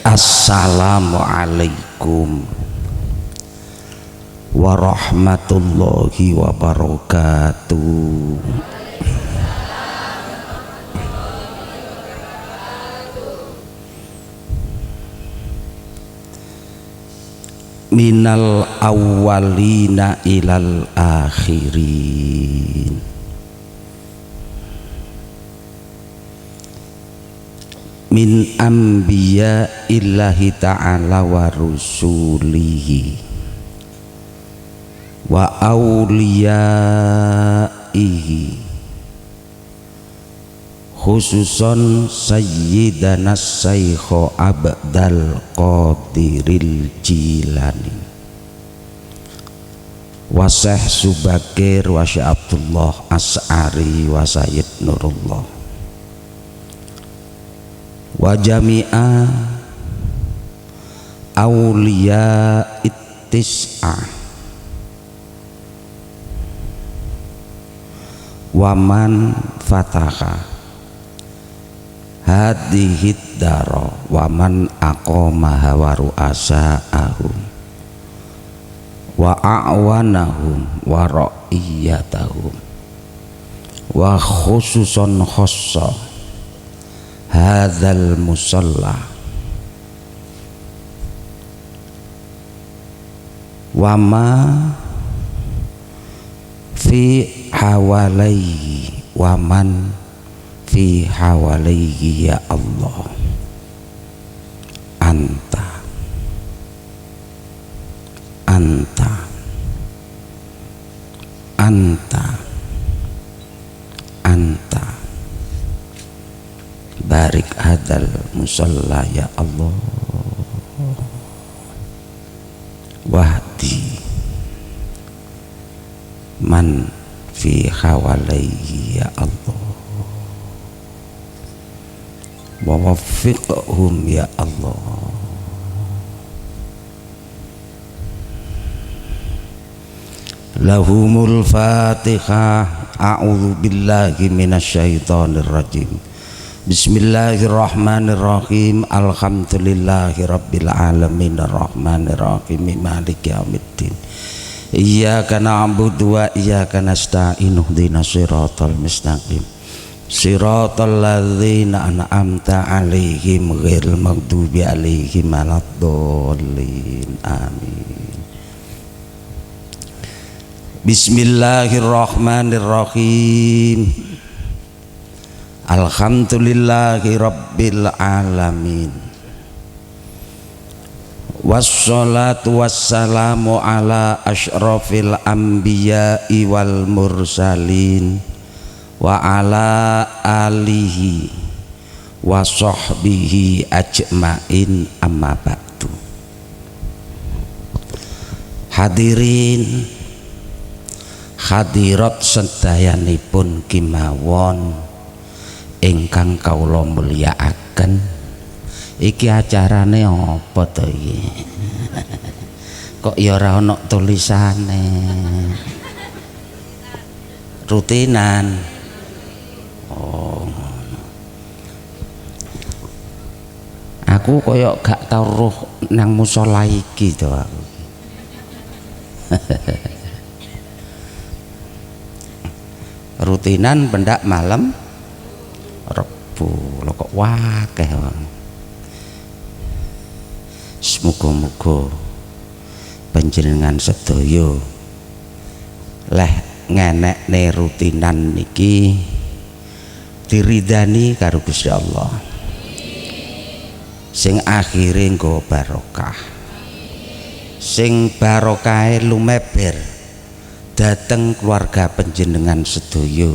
Assalamualaikum warahmatullahi wabarakatuh. Minal awwalina ilal akhirin. Min anbiya illahi ta'ala wa rusulihi wa awliyaihi, khususon sayyidana Syekh Abdul Qadiril Jilani wa Syekh Subakir wa Syekh Abdullah As'ari wa Sayyid Nurullah wa jami'a awliya ittis'ah wa man fataha hadihid daro wa man aqamaha wa ru'asa'ahum wa a'wanahum wa ra'iyatahum wa khususon khossa hadzal musalla wa ma fi hawalaihi wa man fi hawalaihi ya Allah anta anta anta anta barik hadal musalla ya Allah wahdi man fi hawalaihi ya Allah wa waffiqhum ya Allah. Lahumul Fatihah. A'udzu billahi minasyaitonir rajim. Bismillahirrahmanirrahim. Alhamdulillahi rabbil alamin arrahmanirrahim maliki yaumiddin. Iyyaka na'budu wa iyyaka nasta'in ihdinas siratal mustaqim siratal ladzina an'amta 'alaihim ghairil maghdubi 'alaihim waladdallin. Amin. Bismillahirrahmanirrahim. Alhamdulillahi rabbil alamin. Wassalatu wassalamu ala asyrafil anbiya'i wal mursalin wa ala alihi wa sahbihi ajmain, amma ba'du. Hadirin hadirat sedayanipun kimawon ingkang kawula mulyakaken, iki acarane apa to iki? Kok ya ora ana tulisane? Rutinan. Oh. Aku koyo gak tau roh nang musala iki to aku. Rutinan pendak malam Rebu lho kok wakeh wong. Semoga-moga panjenengan sedaya leh ngenekne rutinan niki diridani karo Gusti Allah, sing akhire nggo barokah, sing barokahe lumeber dateng keluarga panjenengan sedaya,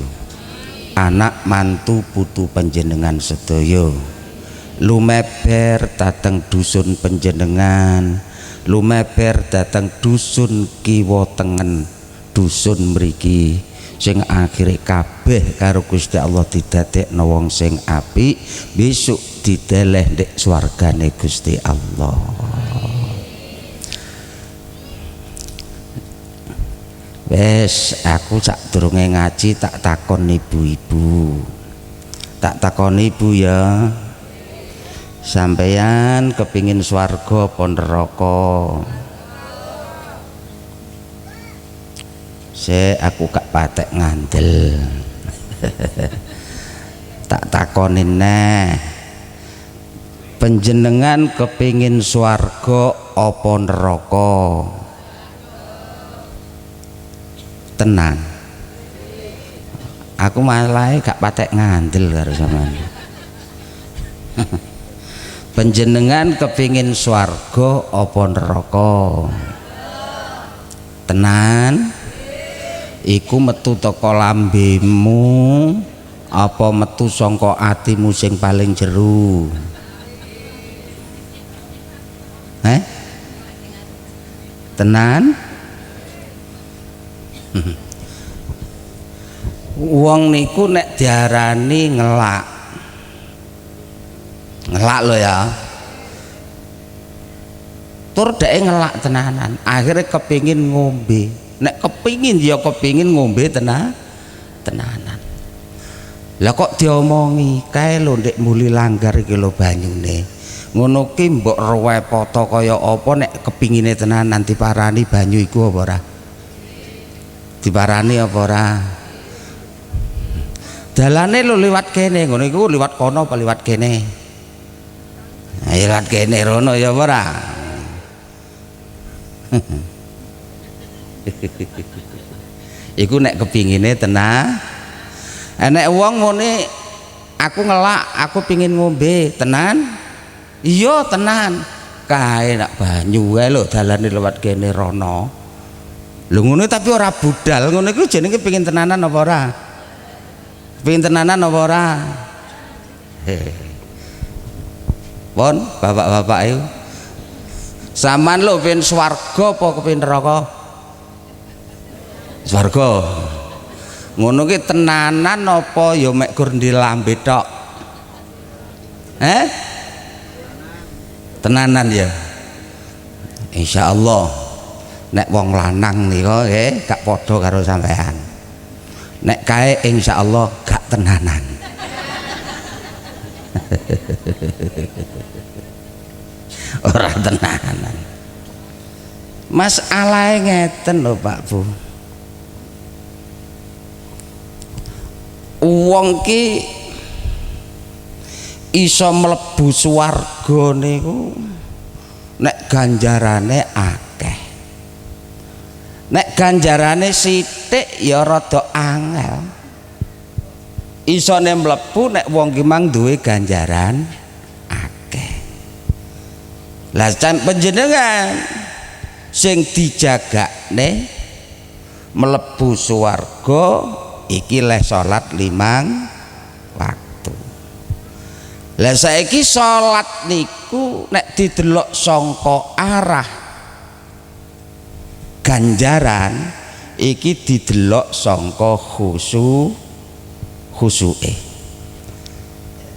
anak mantu putu panjenengan sedaya, lumeber dateng dusun panjenengan, lumeber dateng dusun kiwa tengen dusun mriki, sing akhire kabeh karo Gusti Allah didadekno wong sing apik, besok dideleh ndek swargane Gusti Allah. Wes aku sadurunge ngaji tak takon ibu-ibu, tak takon ibu ya, Sampeyan kepingin swarga apa neraka? Aku gak patek ngandel. Tak takonin neh, panjenengan kepingin swarga apa neraka? Tenang, aku malah gak patek ngandel karo sampean. Panjenengan kepingin swarga apa neraka? Tenan, iku metu teko lambemu apa metu saka atimu sing paling jero? Tenan? Wong niku nek diarani ngelak lho ya, tur dhek ngelak tenanan, akhirnya kepingin ngombe. Nek kepingin ya kepingin ngombe tenanan. Lah kok diomongi kae lho ndek muli langgar iki lho banyune. Ngono ki mbok rewepoto kaya apa nek kepingine tenanan diparani banyu iku apa ora? Diparani apa ora? Dalane lho liwat kene, ngono iku liwat kono apa liwat kene? Ayo liwat kene rono ya ora? Iku nek kepingine tenan. Nek wong ngene aku ngelak, aku pingin ngombe tenan. Iya tenan. Kae nak banyu wae lho dalane lewat kene rono. Lho ngono tapi ora budal, ngono iku jenenge pingin tenanan apa ora? Pingin tenanan apa ora? Pon, bapak-bapak ayo. Saman lho pengin swarga apa kepengin neraka? Swarga. Ngono ki tenanan apa ya mek gur ndilambe tok? Tenanan ya. Insyaallah nek wong lanang nika nggih gak padha karo sampean. Nek kae insyaallah gak tenanan. Ora tenanan. Masalahe ngeten lho Pak Bu. Wong ki iso mlebu swarga niku nek ganjarane akeh. Nek ganjarane sithik ya rada angel. Isone mlebu nek wong ki mang duwe ganjaran akeh. Lah panjenengan sing dijagakne mlebu swarga iki leh salat 5 waktu. Lah saiki salat niku nek didelok sangka arah ganjaran iki didelok sangka khusuke.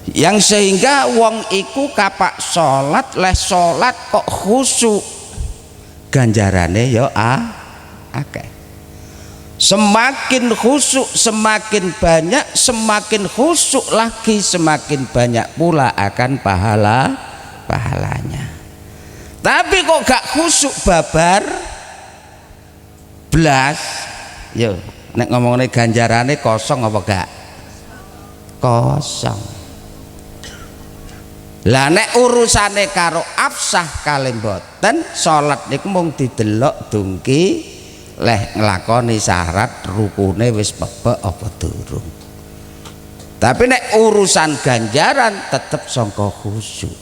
Yang sehingga wong iku kapak salat leh salat kok khusyuk. Ganjarane ya akeh. Semakin khusyuk semakin banyak, semakin khusyuk lagi semakin banyak pula akan pahalanya. Tapi kok gak khusyuk babar blas, yo nek ngomongane ganjarane kosong apa gak? Kosong. Lah nek urusane karo afsah kalih mboten, salat niku mung didelok dungki leh nglakoni syarat rukune wis pepek apa durung. Tapi nek urusan ganjaran tetep sangka khusyuk.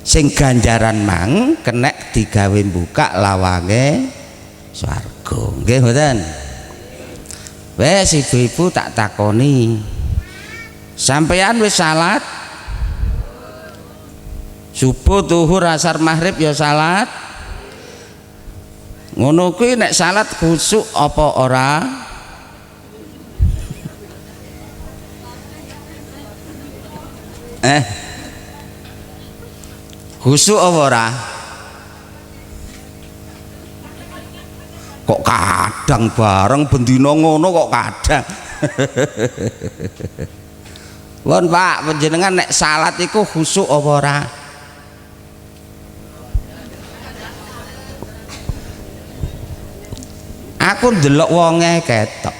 Sing ganjaran mang kenek digawe buka lawange swarga. Nggih mboten? Wes ibu-ibu tak takoni. Sampeyan wis salat? Subuh, zuhur, asar, maghrib ya salat? Ngono kuwi nek salat khusyuk apa ora? Khusyuk apa ora? Kok kadang bareng bendina ngono kok kadang. Pun Pak, panjenengan nek salat iku khusyuk apa ora? Aku ndelok wonge ketok.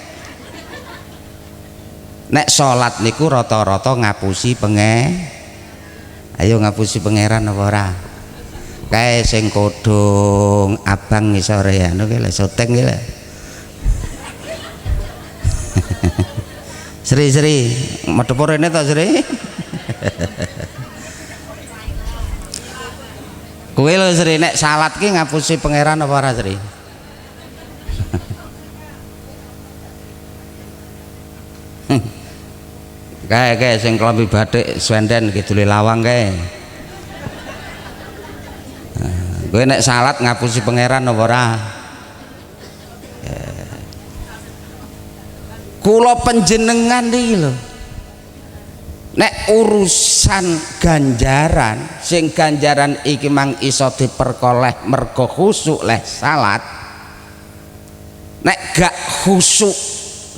Nek salat niku rata-rata ngapusi ayo ngapusi pangeran apa ora? Kae sing kodhong abang ngisore anu ki lek syuting ki lek. Sri medhep rene to Sri. Kowe lho Sri nek salat ki ngapusi pangeran apa ora Sri? Kae sing klambi batik swenden kidule lawang kae. Kowe nek salat ngapusi pangeran apa ora? Kula panjenengan iki lho. Nek urusan ganjaran, sing ganjaran iki mang iso diperkoleh mergo khusyuk leh salat. Nek gak khusyuk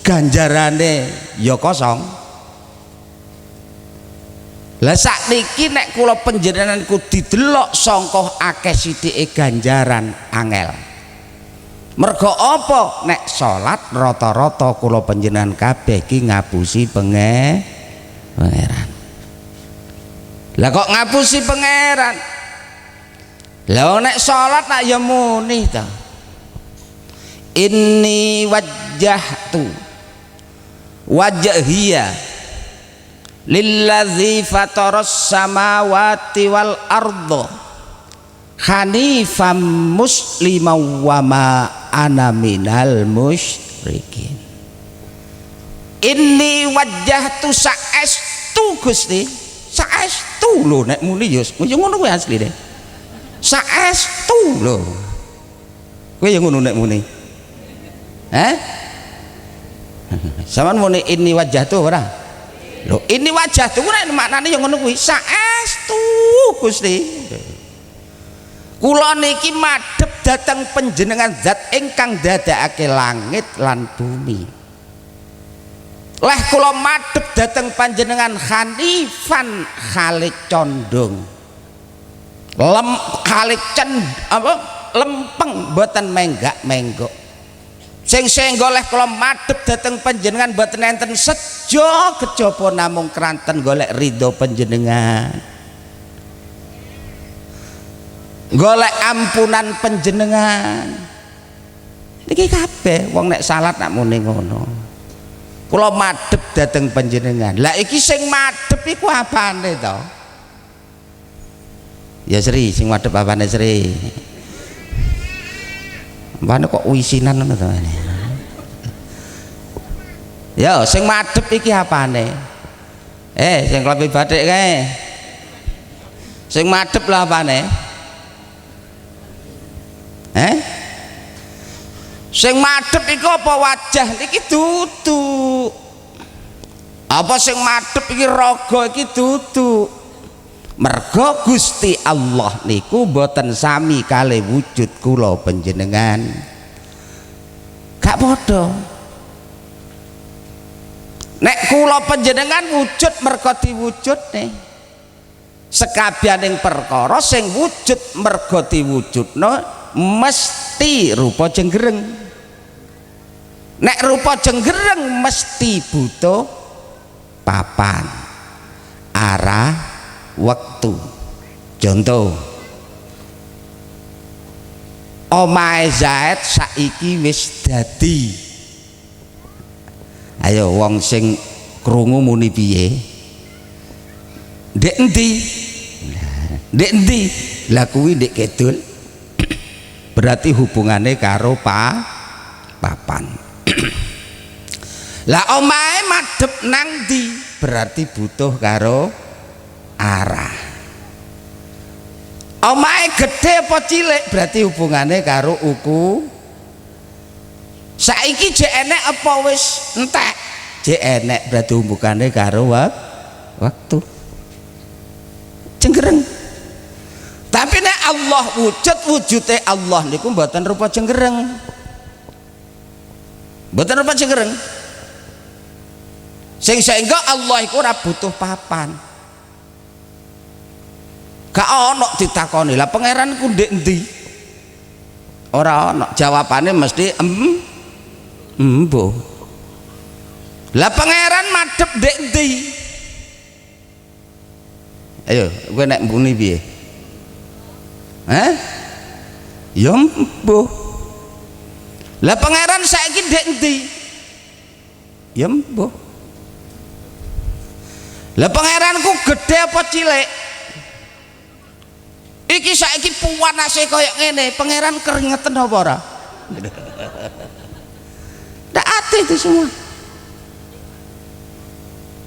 ganjarane ya kosong. Lah sakniki nek kula panjenenganku didelok sangka akeh sithike ganjaran angel. Mergo apa? Nek salat rata-rata kula panjenengan kabeh ki ngapusi pangeran. Lah kok ngapusi pangeran? Lah nek salat nak ya muni ta. Inni wajjahtu wajhiya lilladzi fataras samawati wal arda hanifam musliman wa ma ana minal musyrikin. Inni wajjahtu saestu Gusti, saestu lho nek muni ya ngono kuwi asli deh. Saestu lho. Kowe ya ngono nek muni. Sampeyan muni inni wajjahtu ora? Lho ini wajah tuh nek maknane yang ngono kuwi saestu Gusti. Kula niki madhep dhateng panjenengan zat ingkang dadekake langit lan bumi. Leh kula madhep dhateng panjenengan hanifan khalik condong. Khalik lempeng mboten menggak-menggok. Sing goleh kula madhep dhateng panjenengan mboten enten sejo kejaba namung kranten golek ridho panjenengan, golek ampunan panjenengan. Niki kabeh wong nek salat nak muni ngono. Kula madhep dhateng panjenengan. Lah iki sing madhep iku apane to? Ya Sri, sing madhep apane Sri? Mana kok wisinan ngono to. Ya sing madhep iki apane? Sing klambi batik kae. Sing madhep lha apane? Sing madhep iku apa wajah niki dudu. Apa sing madhep iki raga iki dudu. Mergo Gusti Allah niku mboten sami kalih wujud kula panjenengan. Gak padha. Nek kula panjenengan wujud mergo diwujudne. Sekabehing perkara sing wujud mergo diwujudno mesti rupa jenggereng. Nek rupa jenggereng mesti butuh papan, arah, waktu. Contoh, omahe Zaid saiki wis dadi. Ayo wong sing krungu muni piye? Ndek endi? Ndek endi? Lah kuwi ndek kidul. Berarti hubungannya karo papan. Lah omahe madhep nang ndi? Berarti butuh karo arah. Omahe gedhe apa cilik? Berarti hubungannya karo uku. Saiki jek enek apa wis entek? Jek enek berarti hubungannya karo waktu. Cenggereng. Tapi nek Allah wujud, wujude Allah niku mboten rupa cenggereng. Mboten rupa cenggereng. sehingga Allah iku ora butuh papan. Gak ono ditakoni lah pangeran ku ndek endi, ora ono. Jawabane mesti embo. Lah pangeran madhep ndek endi? Ayo kowe nek mbuni piye? Ya embo. Lah pangeran saiki ndek endi? Ya embo. Lah pangeranku gede apa cilik? Iki saiki puwanase koyo ngene, pangeran keringetan apa ora? Ndak ati itu semua.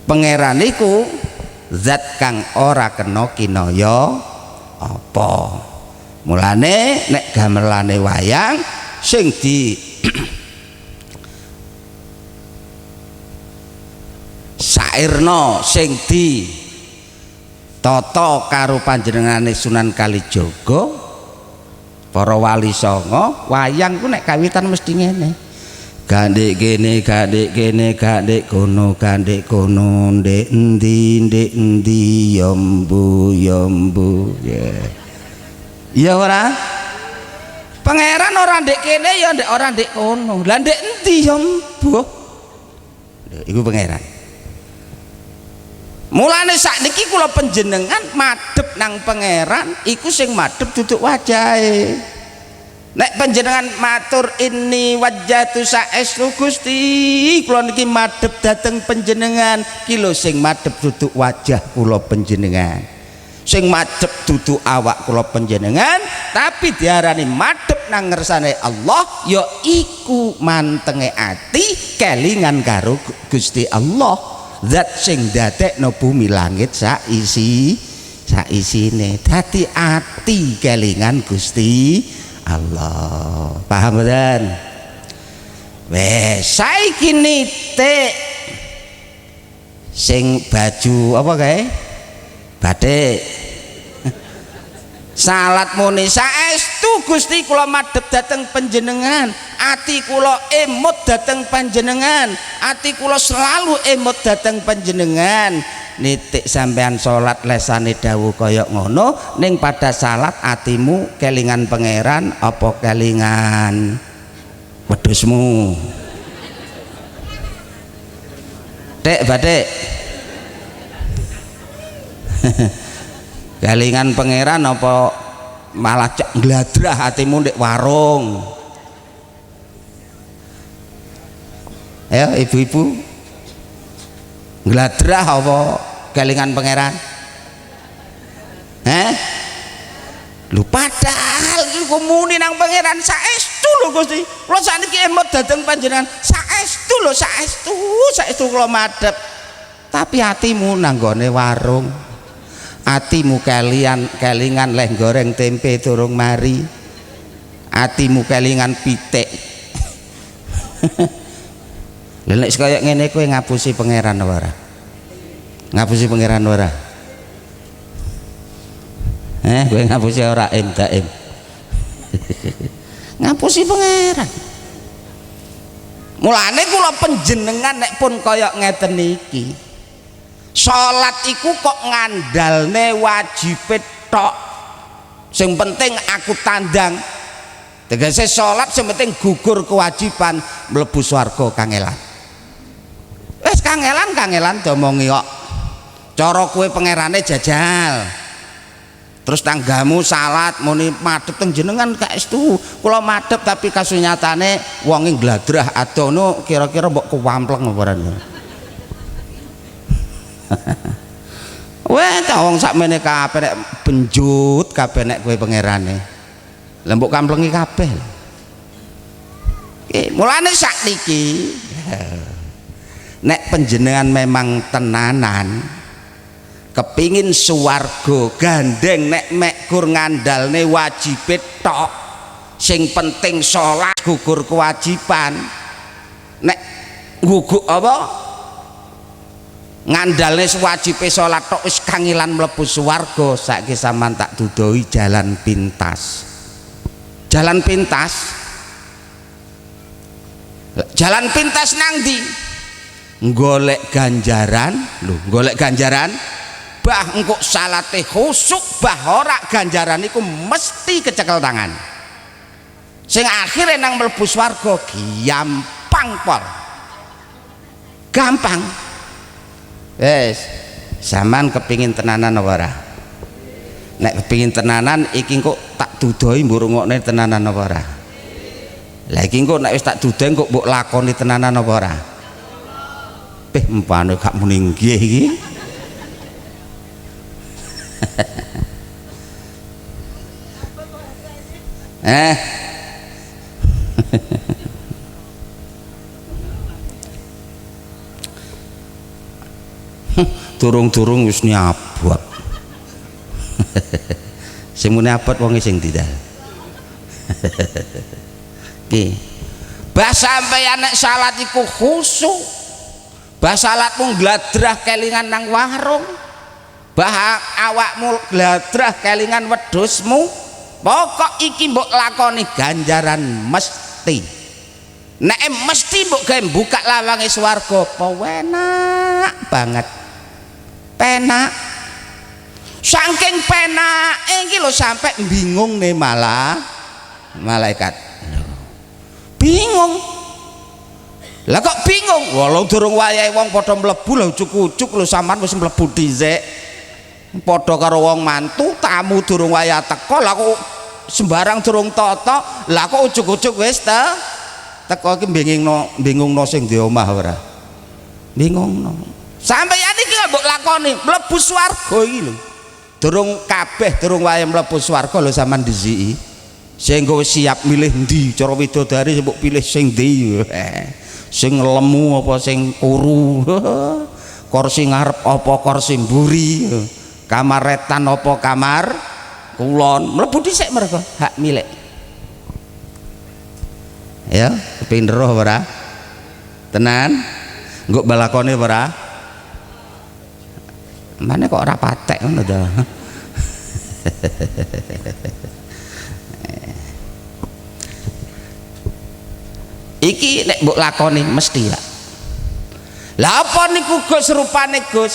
Pangeran iku zat kang ora kena kinaya apa. Mulane nek gamelane wayang sing di sairna sing di tata karo panjenengane Sunan Kalijaga para wali songo, wayang ku nek kawitan mesti ngene. Gandek kene, gandek kene, gandek kono, gandek kono, ndek endi yombu ya. Ya ora? Pangeran ora ndek kene ya ndek ora ndek kono. Lah ndek endi yombu? Iku pangeran. Mulane sakniki kula panjenengan madhep nang pangeran iku sing madhep duduk wajahe. Nek panjenengan matur ini wajjatu saestu Gusti, kula niki madhep dhateng panjenengan, ki lho sing madhep duduk wajah kula panjenengan. Sing madhep duduk awak kula panjenengan, tapi diarani madhep nang ngersane Allah ya iku mantenge ati kelingan karo Gusti Allah. Zat sing dadekno bumi langit saisine dadi ati kelingan Gusti Allah. Paham mboten? Wes saiki nitik sing baju apa kae? Batik. Salat muni saestu Gusti kula madhep dhateng panjenengan, ati kula emut dhateng panjenengan, ati kula selalu emut dhateng panjenengan. Nitik sampean salat lesane dawuh kaya ngono, ning pada salat atimu kelingan pangeran apa kelingan wedhusmu? Dek batik. Kelingan pangeran apa malah cek gladrah hatimu ndek warung? Ayo ibu-ibu, gladrah apa kelingan pangeran? Lu padahal iku muni nang pangeran saestu lho Gusti. Kula sakniki emot dhateng panjenengan saestu lho, saestu kula madhep. Tapi hatimu nang gone warung. Atimu kelingan leh goreng tempe durung mari, atimu kelingan pitik. Lha nek kaya ngene kowe ngapusi pangeran ora? Ngapusi pangeran ora? Kowe ngapusi ora daim. Ngapusi pangeran. Mulane kula panjenengan nek pun kaya ngeten iki, salat iku kok ngandalne wajibe tok. Sing penting aku tandang. Tegese salat sing penting gugur kewajiban mlebu swarga kangelan. Wis kangelan diomongi kok. Cara kowe pangerane jajal. Terus tanggamu salat muni madhep teng jenengan kaestu. Kula madhep tapi kasunyatane wonge gladrah adono kira-kira mbok kewampleng apa ora. Weh ta wong sakmene kabeh nek benjut kabeh nek kowe pangerane. Lah mbok kamplengi kabeh. Mulane sakniki nek panjenengan memang tenanan kepingin swarga gandeng nek mek gur ngandalne wajibe tok, sing penting salat gugur kewajiban. Nek gugur apa ngandalne wajibe salat tok wis kangilan mlebu swarga, saiki sampean tak dudohi jalan pintas. Jalan pintas. Jalan pintas nang ndi? golek ganjaran lho, golek ganjaran bah engko salate khusuk bah ora ganjaran iku mesti kecekel tangan sing akhirnya nang mlebu swarga gampang pol gampang wes sampean kepingin tenanan apa ora nek kepingin tenanan iki kok tak dudoi mbok rungokne tenanan apa ora lah iki kok nek wis tak dudoi kok mbok lakoni tenanan apa ora empane gak muni nggih iki Turung-turung wis nyabot sing muni abot wong sing didal iki bah sampeyan nek salat iku khusuk bah salatmu gladrah kelingan nang warung bah awakmu gladrah kelingan wedhusmu pokok iki mbok lakoni ganjaran mesti nek mesti mbok gawe buka lawange swarga apa enak banget penak saking penake iki lho sampe bingung nih malah malaikat bingung lah kok bingung walau durung wayahe wong padha mlebu lho ujuk-ujuk lho sampean wis mlebu dhisik padha karo wong mantu tamu durung wayah teko lah kok sembarang durung tata lah kok ujuk-ujuk wis teko iki bingungno sing di omah ora bingungno sampeyan iki mbok lakoni mlebu swarga iki lho durung kabeh durung wayah mlebu swarga lho sampean dhisiki sing siap milih ndi cara widodari mbok pilih sing ndi sing lemu apa sing kuru kursi ngarep apa kursi mburi kamar retan apa kamar kulon mlebu dhisik mergo hak milik ya kepengin roh ora tenan nggo balakone ora mana kok ora patek ngono to iki nek mbok lakoni mesti lah apa niku Gus rupane Gus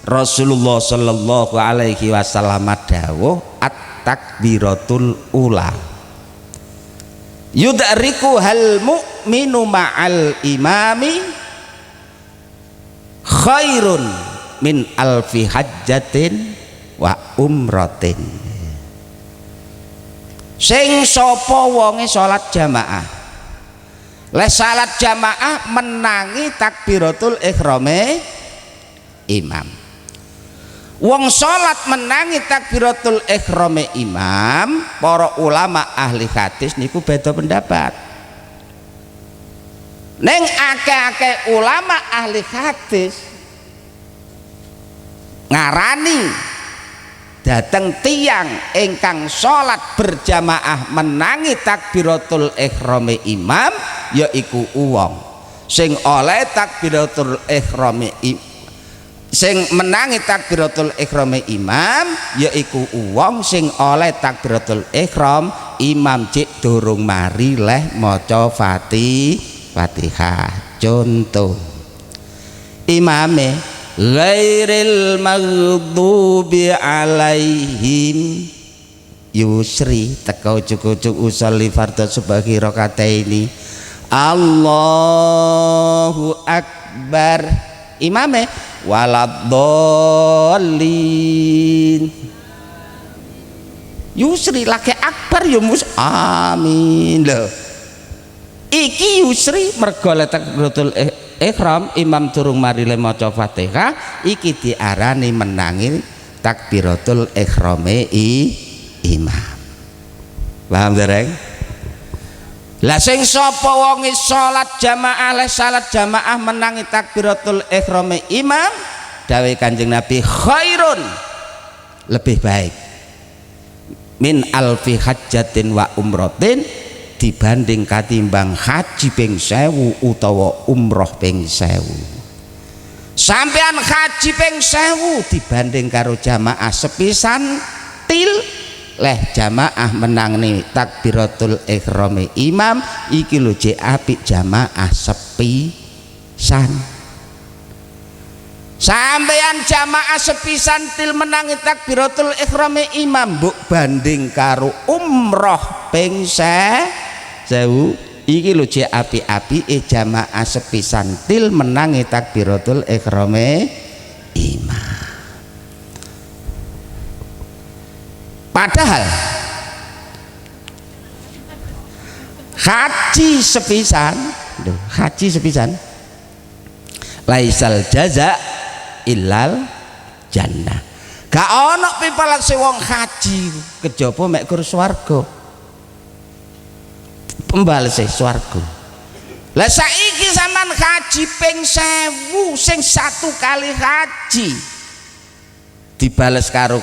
Rasulullah sallallahu alaihi wasallam dawuh at-takbiratul ula yudariku hal mu'minu ma'al imami khairun min alfi hajjatin wa umratin sing sapa wonge salat jamaah le salat jamaah menangi takbiratul ihrame imam wong salat menangi takbiratul ihrame imam para ulama ahli hadis niku beda pendapat neng akeh-akeh ulama ahli hadis ngarani dateng tiang ingkang salat berjamaah menangi takbiratul ihrame imam yaiku wong sing oleh takbiratul ihrame sing menangi takbiratul ihrame imam yaiku wong sing oleh takbiratul ihram imam cik durung mari leh maca Fatihah contoh imame ghairil maghdubi alaihim yusri teka ujuk-ujuk usolli fardhu subhi rakataini Allahu akbar imame waladhdallin yusri lagi akbar ya mus amin lho iki yusri mergo takbiratul ihram imam durung mari le maca Fatihah iki diarani menangi takbiratul ihrame imam paham dereng lah sing sapa wonge salat jamaah le salat jamaah menangi takbiratul ihrame imam dawuh Kanjeng Nabi khairun lebih baik min alfi hajjatin wa umratin dibanding katimbang haji ping 1000 utawa umroh ping 1000 sampean haji ping 1000 dibanding karo jamaah sepisan til leh jamaah menangni takbiratul ihrame imam iki lho jek apik jamaah sepisan sampeyan jamaah sepisan til menangi takbiratul ihrame imam mbok banding karo umroh ping 1000 iki lho jek api-api jamaah sepisan til menangi takbiratul ihrame imam. Padahal haji sepisan laisal jaza illal jannah. Gak ono pipalase wong haji kejaba mek kur swarga. Pembalese swarga. Lah saiki sampean haji ping 1000 sing satu kali haji dibales karo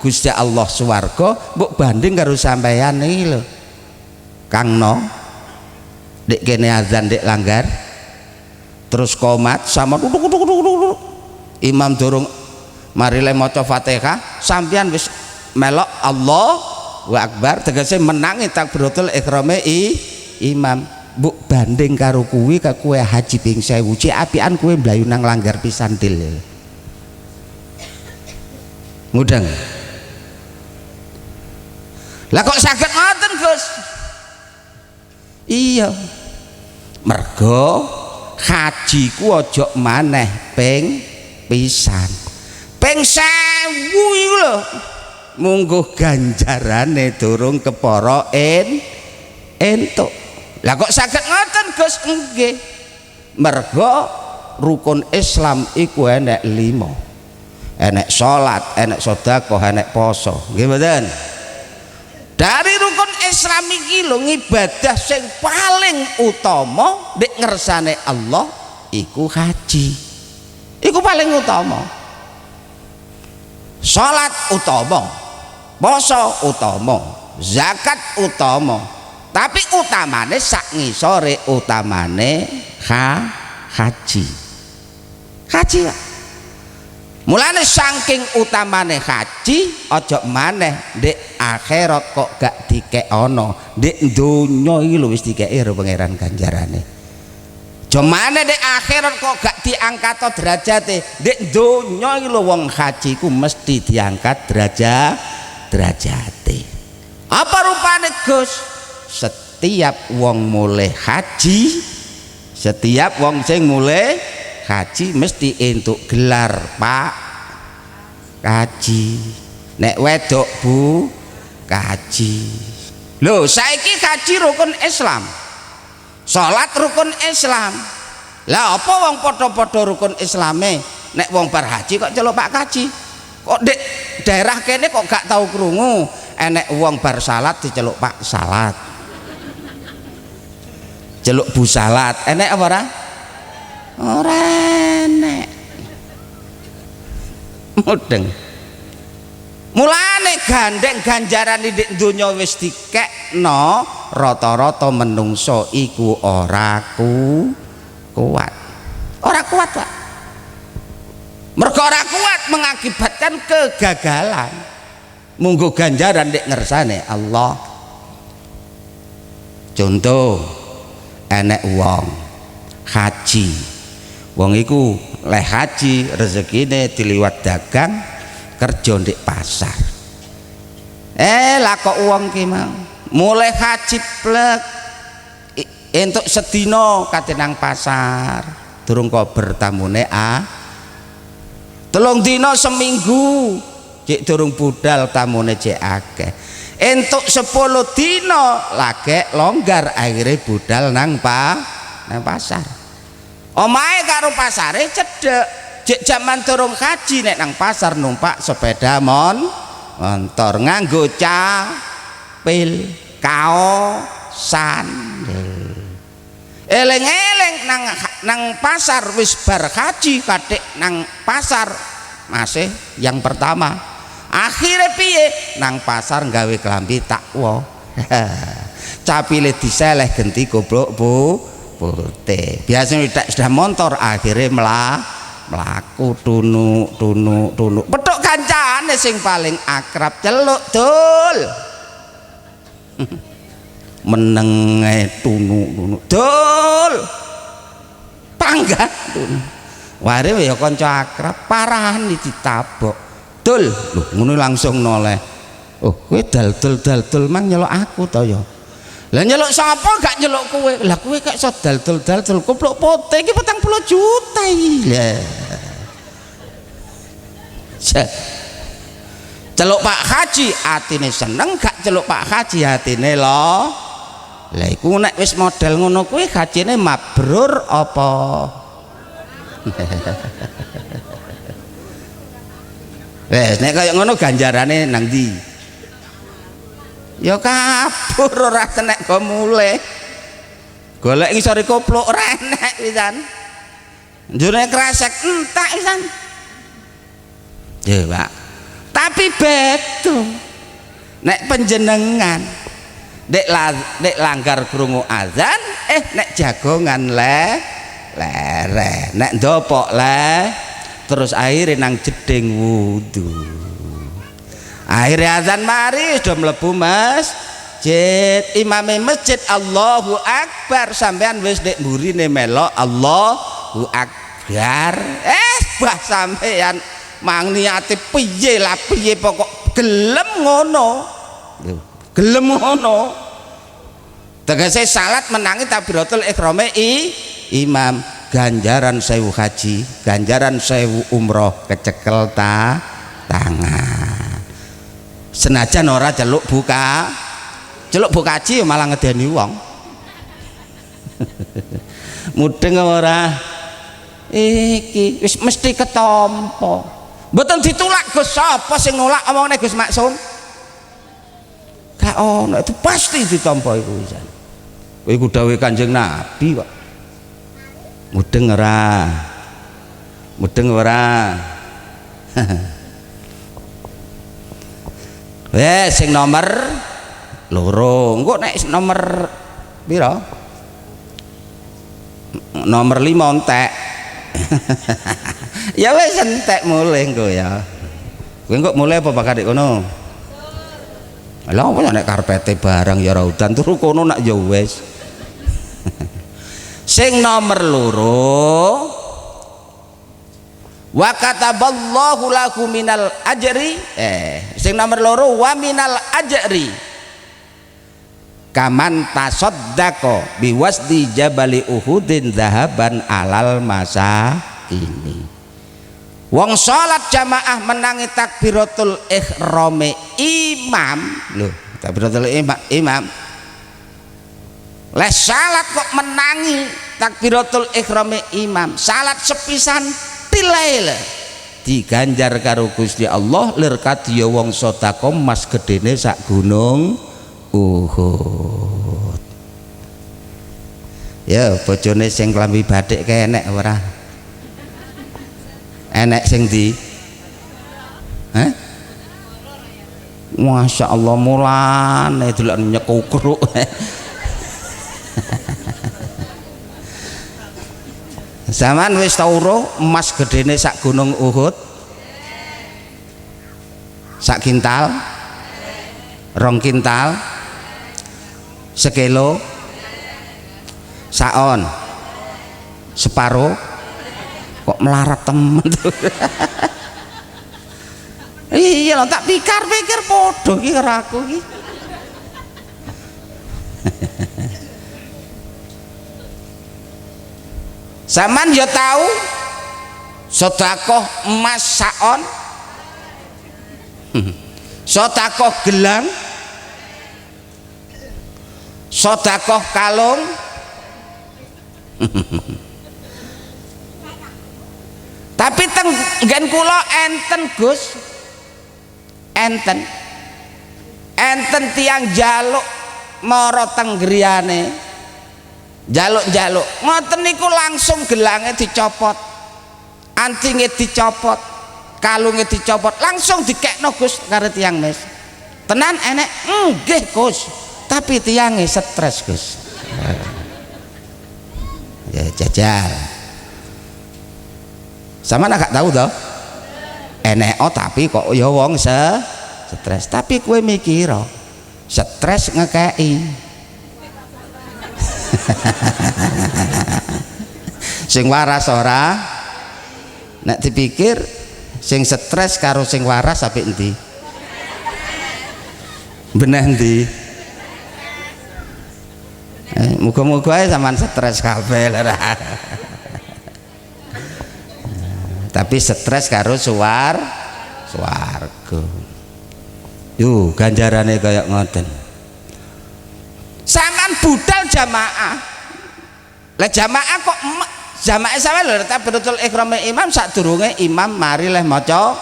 Gusti Allah swarga mbok banding karo sampeyan iki lho. Kang no dek kene azan dek langgar terus komat sama duduk imam durung mari le maca Fatihah sampeyan wis melok Allahu Akbar tegese menangi takbiratul ihrame imam mbok banding karo kuwi ka kowe haji ping 1000 cek apian kowe mlayu nang langgar pisan til mudeng. Lah kok saged ngoten Gus? Iya mergo haji ku ojo maneh ping pisan ping 1000 iku lho mungguh ganjarane durung kepara entuk. Lah kok saged ngoten Gus? Nggih mergo rukun Islam iku enek 5, enek salat, enek sedekah, enek poso, nggih mboten? Dari rukun Islam iki lho ngibadah sing paling utama nek ngersane Allah iku haji. Iku paling utama. Salat utama, poso utama, zakat utama. Tapi utamane sak ngisore utamane haji. Haji. Mulane saking utamane haji aja maneh ndek akhirat kok gak dikeono, ndek donya iki lho wis dikeki karo pangeran ganjarane. Jomane ndek akhirat kok gak diangkat derajate, ndek donya iki lho wong haji ku mesti diangkat derajate. Apa rupane Gus? Setiap wong mulai haji, setiap wong sing mulai haji mesti entuk gelar Pak Kaji. Nek wedok Bu Kaji. Lho saiki kaji rukun Islam, salat rukun Islam. Lah apa wong padha-padha rukun Islame nek wong bar haji kok celuk Pak Kaji? Kok dek daerah kene kok gak tahu krungu enek wong bar salat diceluk Pak Salat, celuk Bu Salat, enek apa ora? Ora enek. Mudeng. Mulane gandeng ganjaran di donya wis dikekno, rata-rata menungso iku ora kuat. Ora kuat, Pak. Mergo ora kuat mengakibatkan kegagalan. Munggo ganjaran nek ngersane Allah. Contoh enek wong haji. Wong iku leh haji rezekine diliwat dagang kerja ndek pasar. Lah kok wong ki mau mulai haji plek entuk sedina kate nang pasar durung kok bertamune telung dina seminggu cek durung budal tamune cek akeh, entuk 10 dina lagi longgar akhirnya budal nang pasar. Omahe karo pasare cedek. Jek jaman durung haji nek nang pasar numpak sepeda motor nganggo capil kaos sandal. Eleng-eleng nang pasar wis bar haji kadek nang pasar masih yang pertama. Akhirnya piye nang pasar nggawe klambi takwa. Capile diseleh genti goblok putih. Biasanya tidak sudah motor akhirnya melaku tunuk petuk kancane sing paling akrab celuk dul menenge tunuk dul panggat tunuk Ware ya kanca akrab, parahan ditabok. Dul, lho ngono langsung noleh. Oh, kowe dal-dul mang nyeluk aku to ya. Lah nyeluk sapa gak nyeluk kowe? Lah kowe kok iso dal-dul kupluk pote iki 40 juta iki. Lah. Celuk Pak Haji atine seneng, gak celuk Pak Haji atine lo. Lah iku nek wis model ngono kuwi hajine mabrur apa? Wes nek kaya ngono ganjarane nang ndi? Ya kabur ora tenek go mulih. Golek ngisore kopluk ora enek pisan. Njone kresek entek pisan. Ya, Pak. Tapi beto nek panjenengan dek langgar krungu azan nek jagongan lere nek ndopok terus akhirnya nang jeding wudu akhirnya azan mari sudah mlebu masjid imame masjid Allahu Akbar sampean wis dek mburine melok Allahu Akbar bah sampean mang niate piye lah piye pokok gelem ngono tegese salat menangi takbiratul ihrame imam ganjaran 1000 haji ganjaran 1000 umroh kecekel tangan senajan ora celuk buka haji malah ngedeni wong mudeng ora iki wis mesti ketampa. Mboten ditulak Gus, sapa sing nolak omongane Gus Maksum? Gak ono, itu pasti ditampa iku pisan. Kowe iku dawuhe Kanjeng Nabi kok. Mudeng ora? Mudeng ora? Wes sing nomor loro, engko nek nomor pira? Nomor 5 entek. Ya wis entek mulih engko ya. Kowe engko mulih apa bakal nek kono? Lah apa nek karpete barang ya ora udan turu kono nak ya wis. Sing nomor loro wa kataballahu lahu minal ajri sing nomor loro wa minal ajri kaman tasaddaqa biwasdi jabali uhudin zahaban alal masa ini wong salat jamaah menangi takbiratul ihrame imam lho takbiratul imam les salat kok menangi takbiratul ihrame imam salat sepisan tilail diganjar karo Gusti Allah lir kadya wong sedekah mas gedene sak gunung Uhud. Ya bojone sing klambi bathik kae enek ora? Enek sing ndi? Hah? Masya Allah mulane delok nyekukruk. Zaman wis tau ro emas gedene sak gunung Uhud? Sak kintal? Rong kintal? Sekilo? Saon? Separuh? Kok melarat temen tuh? Iya loh, tak pikir podo iki karo aku iki. Saman ya tahu sedekah emas saon, sedekah gelang, sedekah kalung, tapi tenggen kula enten Gus, enten tiang jaluk mara teng griyane jaluk ngoten niku langsung gelange dicopot, antinge dicopot, kalunge dicopot, langsung dikekno Gus karo tiang mes. Tenan enek nggih Gus, tapi tiange stres Gus. Ya jajal. Sama nak tahu toh? Enek tapi kok ya wong stres, tapi kowe mikir stres ngekei. Sing waras ora nek dipikir sing stres karo sing waras apik endi? Beneh ndi? Muga-muga ae sampean stres kabeh lho. Tapi stres karo swarga. Yo ganjarane kaya ngoten. Sampean budal jamaah. Lah jamaah kok jamaah sampean lho takbiratul ihram imam sadurunge imam mari leh maca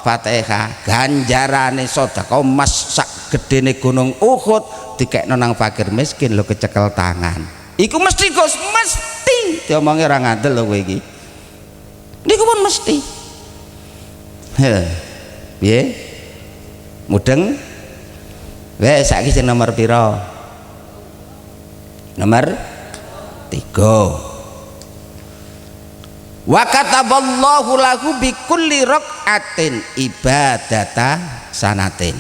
Fatihah. Ganjarane sedekah emas sak gedene gunung Uhud dikekno nang fakir miskin lho kecekel tangan. Iku mesti Gus, mesti. Diomongi ora ngandel lho kowe iki. Niku pun mesti. Piye? Mudeng? Wes saiki sing nomor pira? Nomor 3. Wa kataballahu lahu bi kulli rakaatin ibadata sanatin.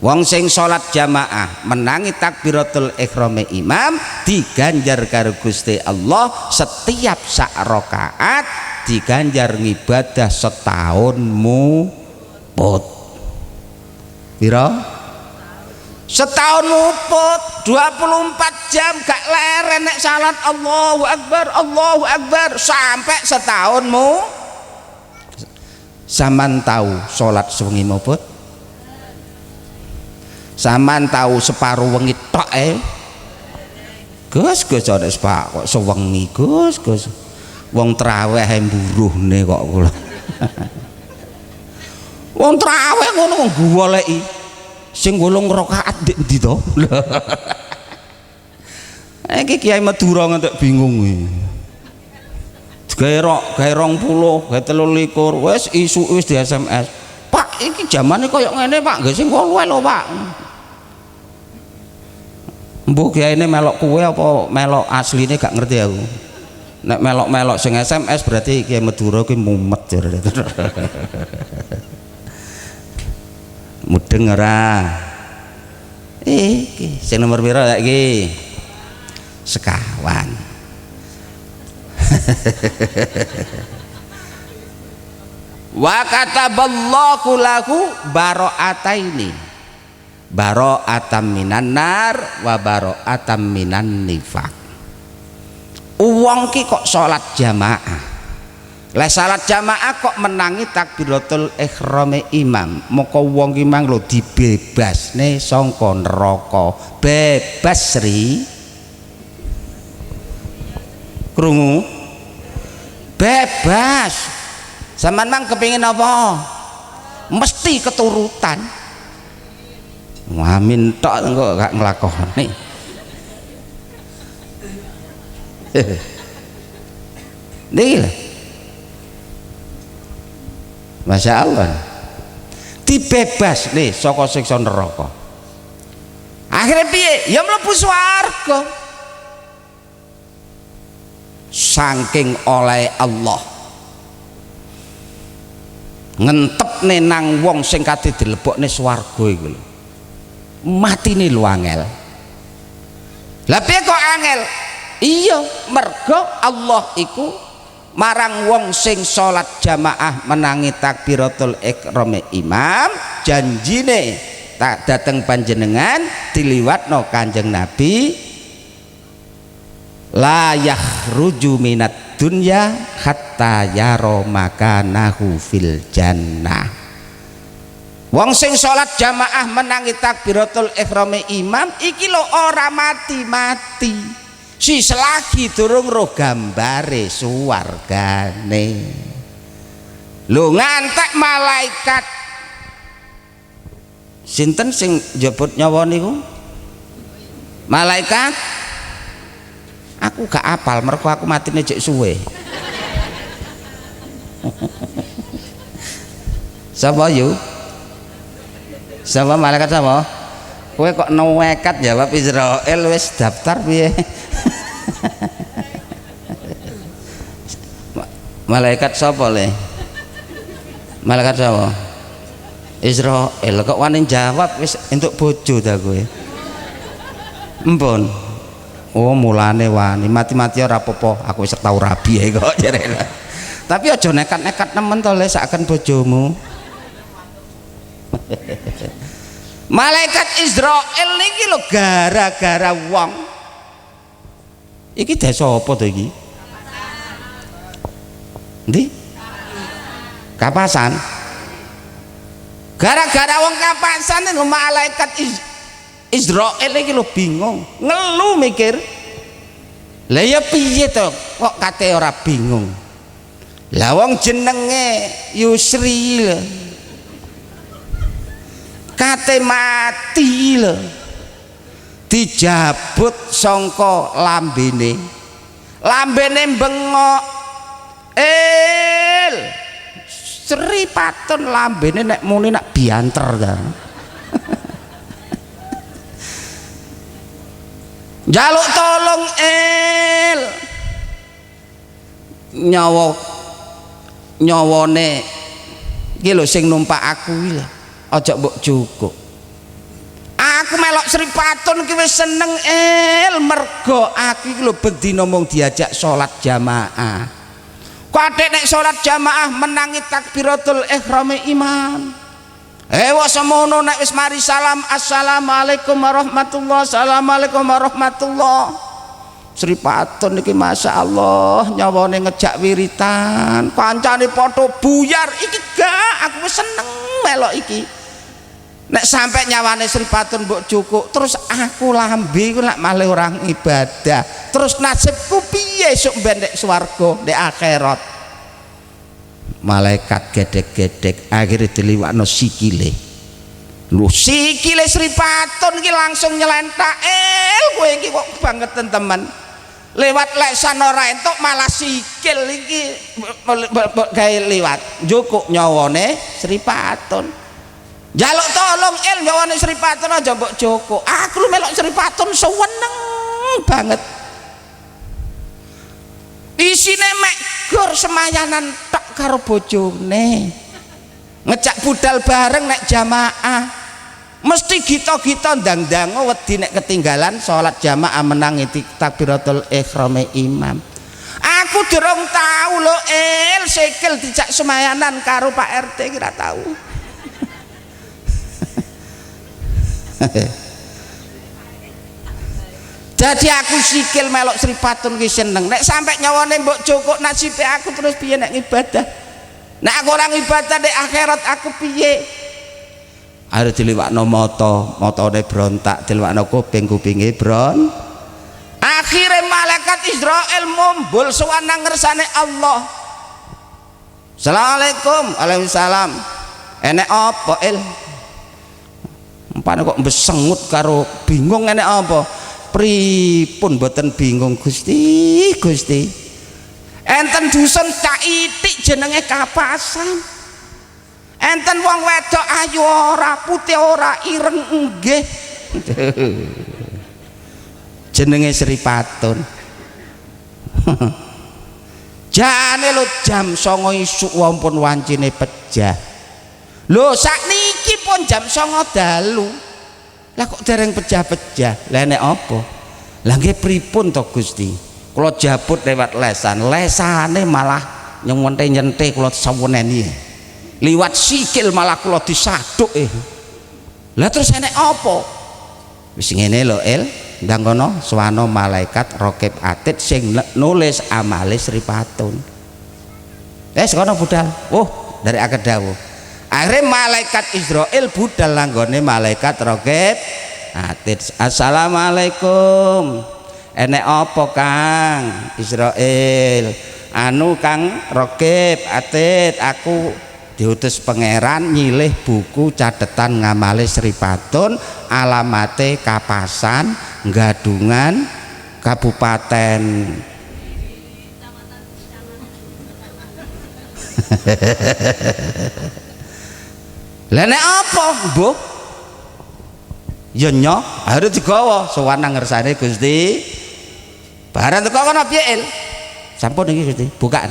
Wong sing salat jamaah menangi takbiratul ihram imam diganjar karo Gusti Allah setiap sak rakaat diganjar ngibadah setahun muput. Pira? Setahun muput 24 jam gak leren nek salat Allahu Akbar sampai setahun Saman tahu salat sewengi muput? Saman tahu separuh wengi tok Gus ora Pak kok sewengi Gus wong traweh mburuhne kok kula. Wong traweh ngono wong goleki sing 8 rakaat ndek ndi to? Iki Kiai Madura ngantek bingung iki. Gawe 20, gawe 23 wis isu wis di SMS. Pak iki zamane koyo ngene Pak, nggih sing 8 lho Pak. Mbok kiyaine melok kuwe apa melok asline gak ngerti aku. Nek melok-melok sing SMS berarti Kiai Madura kuwi mumet jare. Mudeng ora? Iki sing nomor pira lek iki? Sekawan. Wa kataballahu lahu bara'ataini. Bara'atam minan nar wa bara'atam minan nifaq. Wong ki kok salat jamaah. Lah salat jamaah kok menangi takbiratul ihram imam. Moko wong ki mang lho dibebasne saka neraka. Bebas ri. Krungu? Bebas. Sampeyan mang kepengin apa? Mesti keturutan. Amin tok engko gak nglakoni. Niki lho. Masya Allah dibebas nih saka siksa neraka. Akhirnya piye? Ya mlebu swarga. Saking oleh Allah ngentepne nang wong sing kate dilebokne swarga iku lho. Matine lho angel. Lah piye kok angel? Iya, mergo Allah iku marang wong sing salat jamaah menangi takbiratul ihram imam janjine tak dateng panjenengan diliwatno Kanjeng Nabi la yakhruju minad dunya hatta yaro makanahu fil jannah. Wong sing salat jamaah menangi takbiratul ihram imam iki lho ora mati-mati. Si selagi durung roh gambare suwargane. Lho ngantek malaikat. Sinten sing njebut nyawa niku? Malaikat? Aku gak apal mergo aku matine jek suwe. Sapa yu? Sapa malaikat sapa? Kowe kok nekat jawab Israel wis daftar piye? Malaikat sapa le? Malaikat sapa? Israel kok wani jawab wis entuk bojo ta kowe. Empun. Oh mulane wani mati-mati ora apa-apa aku wis tau rabi kok jare. Tapi aja nekat-nekat nemen to le saken bojomu. Malaikat Israel niki lho gara-gara wong. Iki desa apa to iki? Ndi? Kapasan. Gara-gara wong Kapasan lho malaikat Israel iki lho bingung, ngelu mikir. Lah ya piye to kok kate ora bingung? Lah wong jenenge Yusri lho. Kate mati lho. Dijabut sangka lambene. Lambene bengok. Sri Patun lambene nek muni nak bianter ta. Jaluk tolong nyawane iki lho sing numpak aku iki lho aja mbok cukup. Aku melok Sri Patun ki wis seneng mergo aku iki lho bendina mung diajak salat jamaah. Kadek nek salat jamaah menangi takbiratul ihram imam. Wong semono nek wis mari salam assalamualaikum warahmatullah, assalamualaikum warahmatullah. Sri Patun iki masyaallah nyawane ngejak wiritan, kancane padha buyar iki gak aku wis seneng melok iki. Nek sampai nyawane Sri Patun mbok cukuk terus aku lambe iku lak malih orang ibadah. Terus nasibku piye sok mbendek swarga ndek akhirat. Malaikat gedek-gedek akhirnya diliwakno sikile. Lho sikile Sri Patun iki langsung nyelentak. Kowe iki kok bangeten temen. Lewat lesan ora entuk malah sikil iki gawe liwat. Njukuk nyawane Sri Patun. Jaluk tolong nyawane Sri Patun aja mbok joko. Aku lu melok Sri Patun seneng banget. Isine mek gur semayanan tok karo bojone. Ngejak budal bareng nek jamaah. Mesti gita-gita ndang-ndang wedi nek ketinggalan salat jamaah menangi takbiratul ihram imam. Aku durung tahu lho sikil dijak semayanan karo Pak RT kira tahu. Jadi aku sikil melok Sri Patun ki seneng. Nek sampai nyawane mbok jokok nasibe aku terus piye nek ibadah? Nek aku orang ibadah di akhirat aku piye? Are diliwakno motone brontak, diliwakno kuping-kupinge bron. Akhire malaikat Israel mumbul sowan nang ngersane Allah. Assalamualaikum. Waalaikumsalam. Enek apa Umpane kok besengut karo bingung enek apa? Pripun boten bingung Gusti, Gusti. Enten dusun cak itik jenenge Kapasan. Enten wong wedok ayu ora, putih ora, ireng nggih. Jenenge Sri Patun. Jane lho jam 09.00 isuk wampun wancine pejah. Lho sakniki pun jam 09.00 dalu. Lah kok dereng pejah-pejah. Lah nek apa? Lah nggih pripun to Gusti? Kula jabut lewat lesane malah nyente kula saweneni. Liwat sikil malah kula disaduk Lah terus enek apa? Wis ngene lho ndang kono swana malaikat Raqib Atid sing nulis amale Sri Patun. Kono budal. Dari akad dawuh. Akhirnya malaikat Israel budal langgone malaikat Raqib Atid. Assalamualaikum. Enek apa Kang Israel? Anu Kang Raqib Atid, aku diutus pangeran nyilih buku catetan ngamale Sri Patun, alamate Kapasan, Gadungan, Kabupaten Lah nek apa, Mbah? Ya nyoh, harus digawa sowan nang ngersane Gusti. Barang teko kono piye, Sampun iki Gusti, bukaan.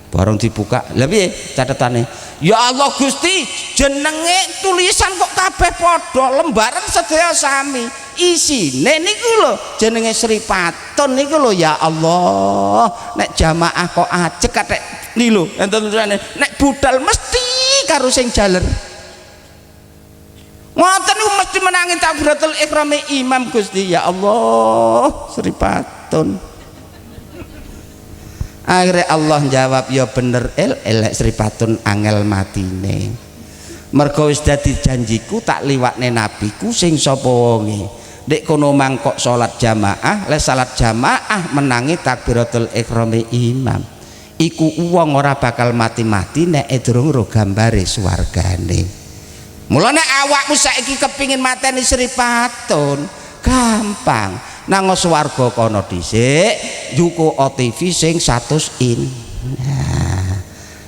Barang dibuka, lha piye catetane? Ya Allah Gusti, jenenge tulisan kok kabeh padha, lembaran sedaya sami. Isine niku lho jenenge Sri Patun niku lho ya Allah. Nek jamaah kok ajek kathek nih lho enten tulisane nek budal mesti karo sing jaler ngoten niku mesti menangi takbiratul ihram imam Gusti. Ya Allah Sripatun akhirnya Allah jawab ya bener elek Sripatun angel matine mergo wis dadi janjiku tak liwatne nabiku sing sapa wonge dek kono mangkok salat jamaah le salat jamaah menangi takbiratul ihram imam iku wong ora bakal mati-mati nek durung ro gambare swargane. Mulane awakmu saiki kepingin mateni Sripatun gampang nang swarga kono dhisik juku OTV sing 100 in. Nah,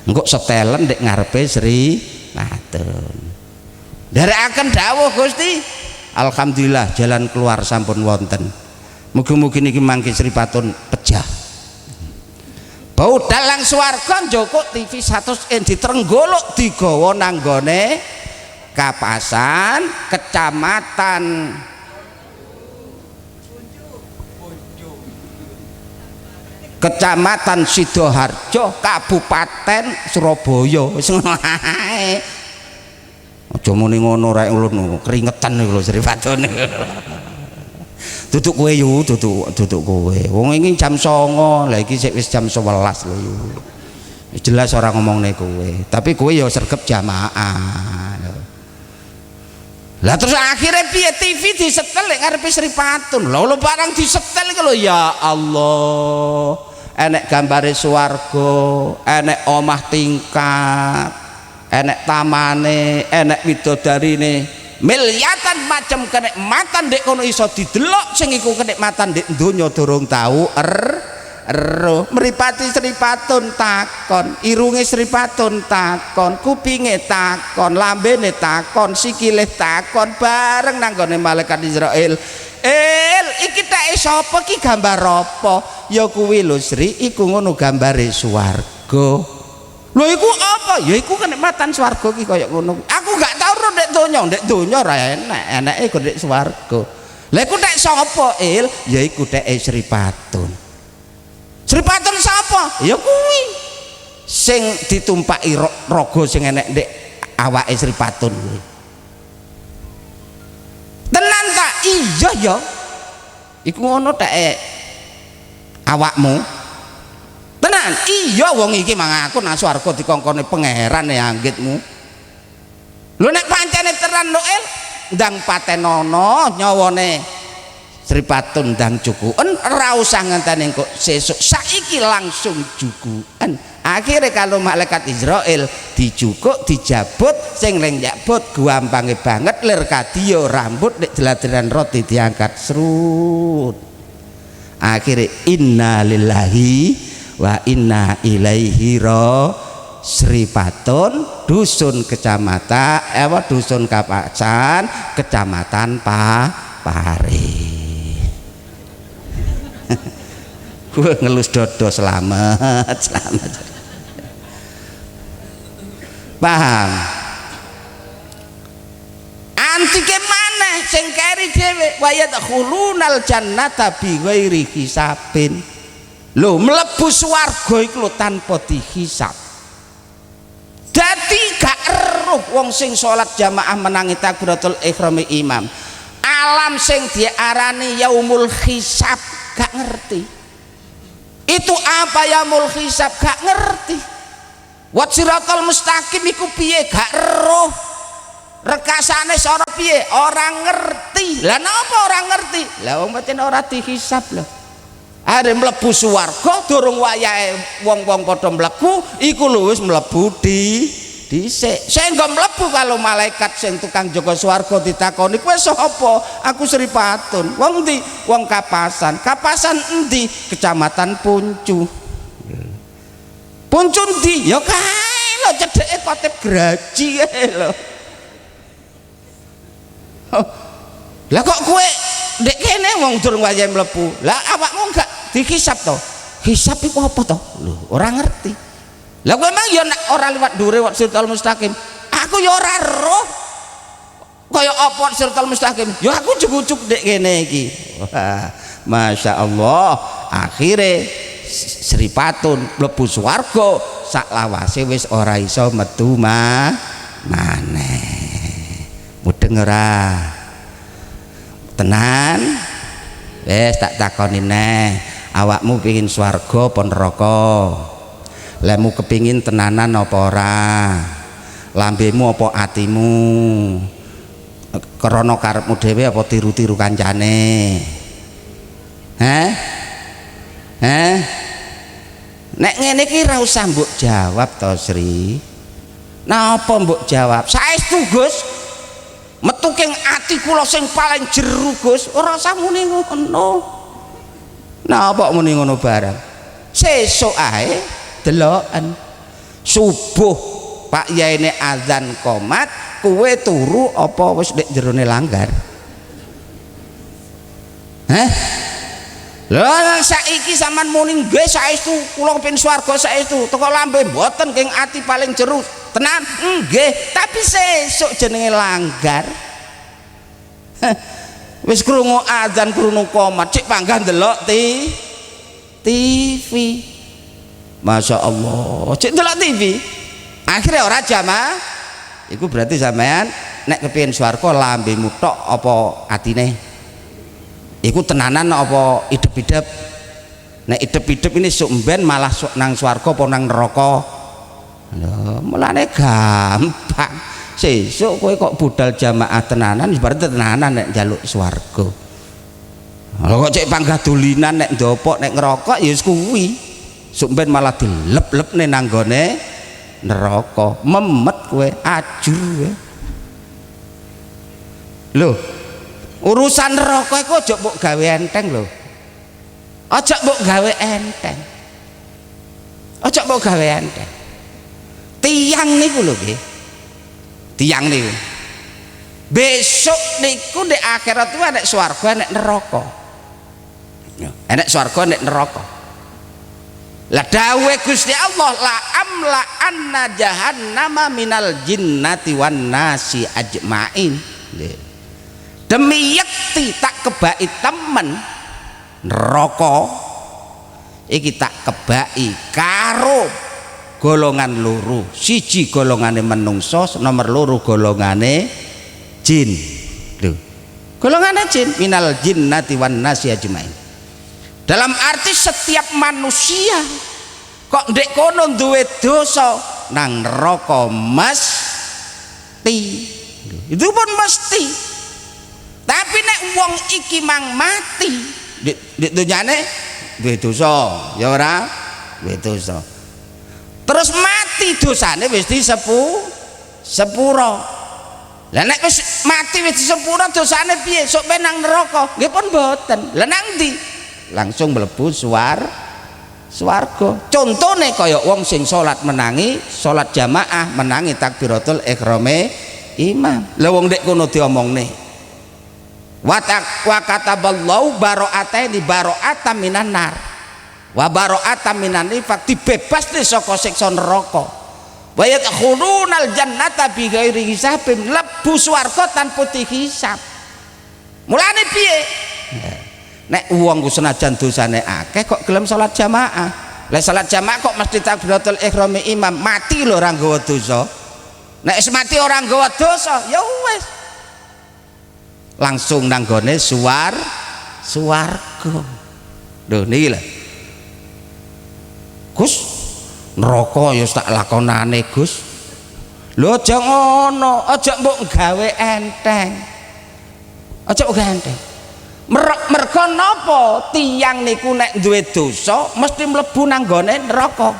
engko setelen ndek ngarepe Sripatun. Nderekaken dawuh Gusti. Alhamdulillah jalan keluar sampun wonten. Mugi-mugi niki mangke Sripatun pejah. Bau dalang swarga njoko TV 100 in ditrenggolok digawa nang gone Kapasan Kecamatan Kecamatan Sidoharjo Kabupaten Surabaya wis ngono ae aja muni ngono rek ngono keringetan niku lho Sripatun duduk kowe yo duduk kowe wong iki jam 09.00 lha iki sik wis jam 11 lho jelas ora ngomongne kowe tapi kowe yo sregep jamaah lah terus akhirnya piye TV disetel ngarepe Sripatun lho barang disetel iki lho ya Allah enek gambare swarga enek omah tingkat enek tamane enek widodarine miliatan macam kenikmatan dek kono iso didelok sing iku kenikmatan dek donya durung tau mripate Sripatun takon irunge Sripatun takon kupinge takon lambene takon sikile takon bareng nang gone malaikat Israil iki teke sapa ki gambar apa ya kuwi lho Sri iku ngono gambare swarga lho iku apa ya iku kenikmatan swarga ki kaya ngono aku gak tau ro ndek donya ora enake kok ndek swarga lha iku tek sapa ya iku teke Sripatun Sripatun sapa ya kuwi sing ditumpaki raga sing enek ndek awake Sripatun kuwi tenan ta iya ya iku ngono teke awakmu tenan iya wong iki mang aku nang swarga dikongkone pangeran ya anggitmu lho nek pancene tenan lho ndang patenono nyawane Sripatun ndang cukuen ora usah ngenteni kok sesuk saiki langsung jukuken akhirnya kalau malaikat Israel dijukuk dijabut sing ling njabut gampange banget lir kadya rambut nek jeladeran roti diangkat serut akhirnya inna lillahi wa inna ilaihi Sripatun dusun kecamatan dusun Kapasan kecamatan Pare gue ngelus dodo selamat paham antike mana sing keri dhewe wa yadkhulunal jannata bi ghairi hisabin lho mlebu swarga iku lho tanpa dihisab dadi gak eruh wong sing salat jamaah menangi takbiratul ihram imam alam sing diarani yaumul hisab gak ngerti itu apa yaumul hisab gak ngerti wat siratal mustaqim iku piye gak eruh rekasane sora piye orang ngerti lah napa orang ngerti lah wong pancen ora dihisab lho are mlebu swarga durung wayahe wong-wong padha mlebu iku lho wis mlebu dhisik sing nggo mlebu kalau malaikat sing tukang jaga swarga ditakoni kowe sapa aku Sripatun wong ndi wong Kapasan endi Kecamatan Puncu ndi ya kae lho cedheke Kotip Graji lho lah kok kowe ndek kene wong durung wayahe mlebu lah awakmu enggak dihisab to hisab iku apa to lho ora ngerti lah kowe emang ya ora liwat dure wat siratal mustaqim aku ya ora roh kaya apa siratal mustaqim ya aku cukup dek kene iki wah Masya Allah akhirnya Sripatun mlebu swarga sak lawase wis ora iso metu maneh. Mudeng ora? Tenan? Wis tak takoni neh, awakmu pengin swarga apa neraka? Lemu kepingin tenanan apa ora? Lambemu apa atimu? Krana karepmu dhewe apa tiru-tiru kancane? Nek ngene iki ra usah mbok jawab to, Sri. Napa mbok jawab? Saestu, Gus. Metu king ati kula sing paling jero, Gus. Ora usah muni ngono. Napa muni ngono barang? Sesuk ae deloken. Subuh Pak Yaine azan qomat, kowe turu apa wis nek jerone langgar? Lha saiki sampean muni nggih saestu kula kepengin swarga saestu teko lambe mboten king ati paling jero tenan nggih tapi sesuk jenenge langgar. Wis krungu azan krungu qomat cek panggah ndelok TV. Masya Allah cek ndelok TV akhirnya ora jamaah iku berarti sampean nek kepengin swarga lambemu tok apa atine? Iku tenanan apa idep-idep? Nek idep-idep ini sumben malah nang swarga apa nang neraka? Lho, mulane gampang. Sesuk kowe kok budal jamaah tenanan berarti tenanan nek njaluk swarga. Lho kok cek panggah dolinan nek ndopok nek ngerokok ya wis kuwi. Sumben malah dilep-lepne nang gone neraka. Memet kowe, ajur kowe. Lho, urusan neraka iku aja mbok gawe enteng lho. Aja mbok gawe enteng. Aja mbok gawe enteng. Tiang niku lho nggih. Tiang niku. Besok niku nek akhirat kuwi nek swarga nek neraka. Nek swarga nek neraka. Lah dawuh Gusti Allah la amla anna jahannama minal jinnati wan nasi ajmain. Demi yakti tak kebaki temen neraka iki tak kebaki karo golongan loro, siji golongane menungso, nomor loro golongane jin. Lho, golongane jin minal jinnati wan nasi ajmain. Dalam arti setiap manusia kok ndek kono duwe dosa nang neraka mesti. Itu pun mesti. Tapi nek wong iki mang mati di dunyane duwe dosa, ya ora? Duwe dosa. Terus mati dosane wis sepuro. Lah nek wis mati wis sepuro dosane piye? Sok ben nang neraka. Nggih pun mboten. Lah nang ndi? Langsung mlebu swarga. Contone kaya wong sing salat menangi salat jamaah menangi takbiratul ihrame imam. Lah wong ndek kono diomongne wa kataballahu bara'ataini bara'atan minan nar wa bara'atan minan nifaq dibebasne saka siksa neraka wa yadkhulunal jannata bighairi hisabin lebu swarga tanpa dihisab. Mulane piye? Nek wong ku senajan dosane akeh kok gelem salat jamaah. Lah salat jamaah kok mesti takbiratul ihram imam, mati lho ora nggawa dosa. Nek wis mati ora nggawa dosa, ya wis. Langsung nang gone swarga. Lho niki lho. Gus, neraka ya tak lakonane, Gus. Lho aja ngono, aja mbok gawe enteng. Aja mbok gawe enteng. Mergo napa tiyang niku nek duwe dosa mesti mlebu nang gone neraka.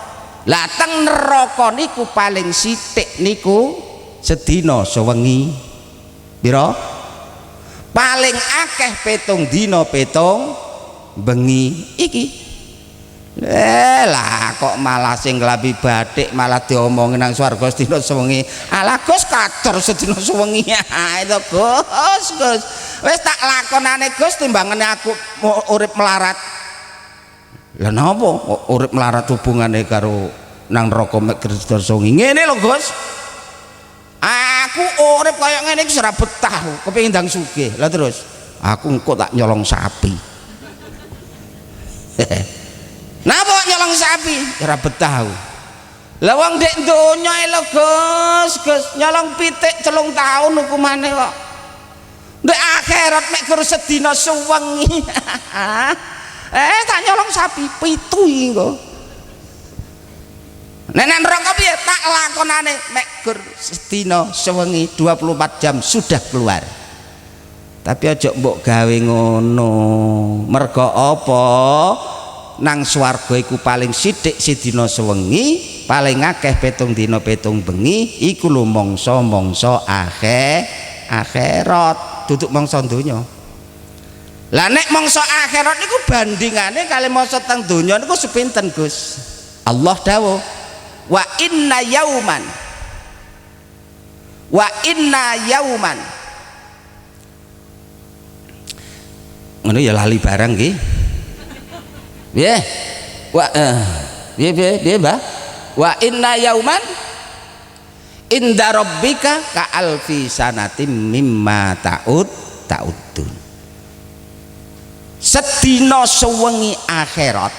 Lah teng neraka niku paling sithik niku sedina sewengi. Pira? Paling akeh 7 dina 7 bengi iki. Lah kok malah sing nglabi bathik malah diomongi nang swarga sedina sewengi. Alah Gus kadur sedina sewengi ae to Gus. Wis tak lakonane Gus timbangane aku urip melarat. Lah napa urip melarat hubungane karo nang neraka mek sedina sewengi? Ngene lho Gus. Aku urip kaya ngene iki ora betah, kepengin ndang sugih. Lah terus aku engko tak nyolong sapi. Napa nyolong sapi? Ora betah aku. Lah wong ndek donya lho Gus, nyolong pitik 3 tahun hukumane kok. Ndek akhirat mek gur sedina suwengi. Tak nyolong sapi 7 iki kok. Nek nang neraka piye tak lakonane mek gur sedina suwengi 24 jam sudah keluar. Tapi aja mbok gawe ngono. Mergo apa? Nang swarga iku paling sithik sedina sewengi, paling akeh 7 dina 7 bengi, iku lho mangsa-mangsa akhirat, duduk mangsa donya. Lah nek mangsa akhirat niku bandingane kali mangsa teng donya niku sepinten Gus? Allah dawuh, wa inna yauman ngono ya lali barang nggih. Piye? Piye, Mbah? Wa inna yauman inda rabbika ka alfi sanatim mimma ta'udun. Sedina sewengi akhirat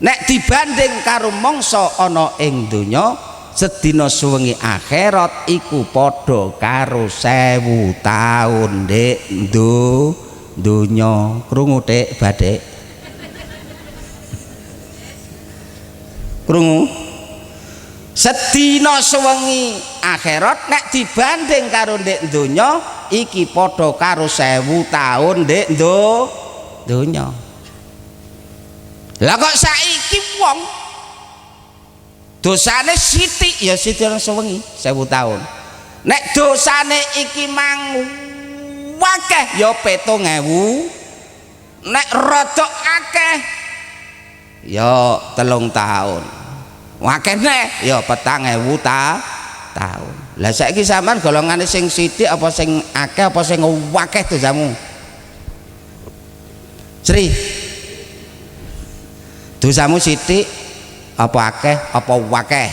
nek dibanding karo mangsa ana ing donya, sedina sewengi akhirat iku padha karo 1000 taun ndek donya. Krungu Dik Badik? Krungu? Sedina sewengi akhirat nek dibanding karo ndek donya iki padha karo 1000 taun ndek donya. Lah kok saiki wong dosane sithik ya sedina sewengi 1000 taun. Nek dosane iki mang akeh ya 7000. Nek rada akeh ya 3 tahun. Wakene ya 4000 tahun. Lah saiki sampean golongane sing sithik apa sing akeh apa sing akeh dosamu? Sri. Dosamu sithik apa akeh apa akeh?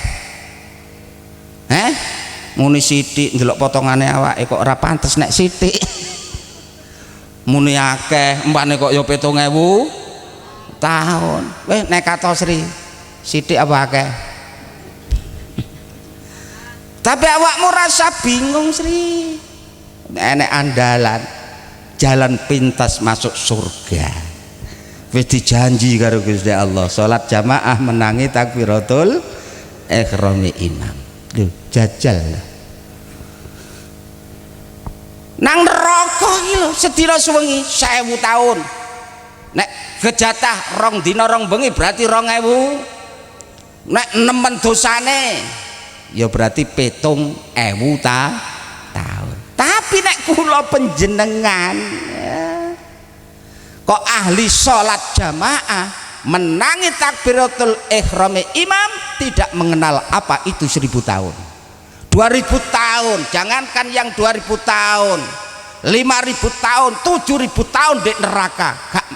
Muni sithik ndelok potongane awake kok ora pantes nek sithik. Muni akeh empane kok ya 7000 tahun. Weh nek kata Sri sithik apa akeh? Tapi awakmu rasa bingung Sri. Enek andalan jalan pintas masuk surga. Wis dijanji karo Gusti Allah, salat jamaah menangi takbiratul ihrami imam. Lho jajal. Nang neraka iki lho sedina sewengi 1000 tahun. Nek kejatah 2 dina 2 bengi berarti 2000. Nek nemen dosane ya berarti 7000 tahun. Tapi nek kula panjenengan kok ahli salat jamaah menangi takbiratul ihrami imam tidak mengenal apa itu 1000 tahun. 2000 tahun, jangankan yang 2000 tahun, 5000 tahun, 7000 tahun di neraka gak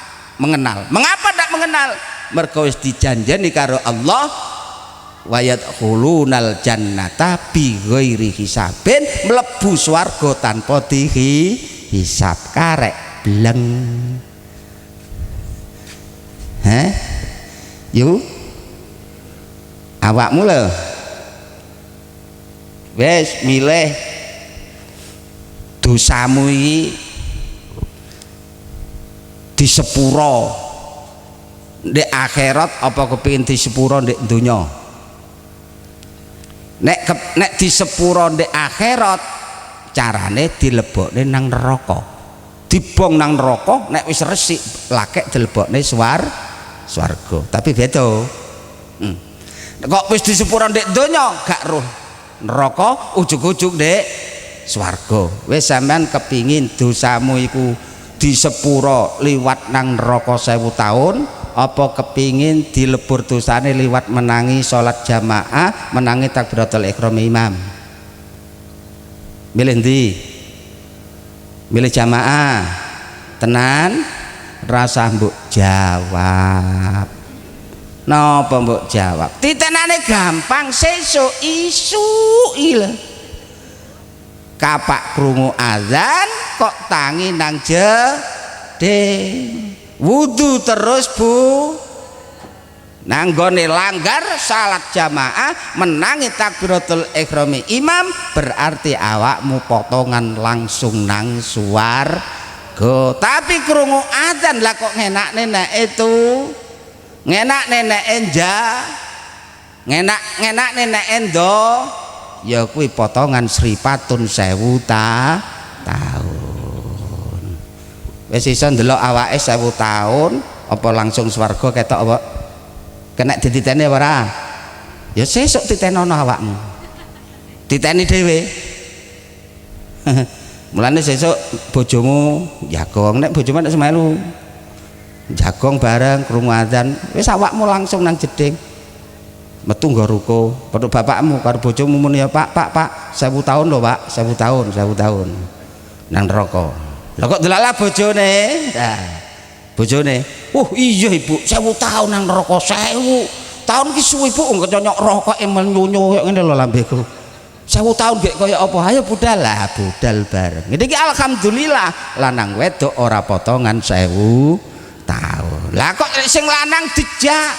mengenal. Mengapa tidak mengenal? Mergo wis dijanjeni karo Allah wa yadkhulunal jannata bi ghairi hisabin, mlebu swarga tanpa dihisab. Karek bleng. Yuk awakmu lho wes milih dosamu iki disepuro ndek akhirat apa kepengin disepuro ndek donya? Nek disepuro ndek akhirat carane dilebokne nang neraka, dibong nang neraka, nek wis resik lakek dilebokne swarga. Tapi beda. Kok wis disepuro ndek donya gak roh neraka, ujug-ujug ndek swarga. Wis sampean kepingin dosamu iku disepuro liwat nang neraka 1000 tahun apa kepingin dilebur dosane liwat menangi salat jamaah, menangi takbiratul ihram imam? Milih ndi? Milih jamaah tenan rasa mbok jawab. Napa mbok jawab? Titenane gampang, sesuk isu ile. Kapak krungu azan kok tangi nang jeding. Wudu terus Bu. nanggone langgar salat jamaah menangi takbiratul ihrami imam berarti awakmu potongan langsung nang swarga. Tapi krungu adzan lah kok ngenak nenek itu ngenak nenek enja ngenak nenek endo ya kuwi potongan sripatun 1000 tahun. Wis iso ndelok awake 1000 tahun apa langsung swarga ketok apa kena dititeni apa ora? Ya sesuk titenono awakmu. Titeni dhewe. Mulane sesuk bojomu jagong, nek bojomu nek semelu jagong bareng krungu adzan, wis awakmu langsung nang jeding. Metu nggo ruko, padha bapakmu karo bojomu muni ya Pak, 1000 tahun lho Pak, 1000 tahun. Nang neraka. Lah kok delala bojone? Nah. Bojone, iya ibu, 1000 tahun nang neraka 1000 tahun ki suwe ibu engko nyonyok rokok menyunyu kaya ngene lho lambeku. 1000 tahun gek kaya apa? Ayo budal lah, budal bareng. Ngene iki alhamdulillah lanang wedok ora potongan 1000 tahun. Lah kok sing lanang dijak,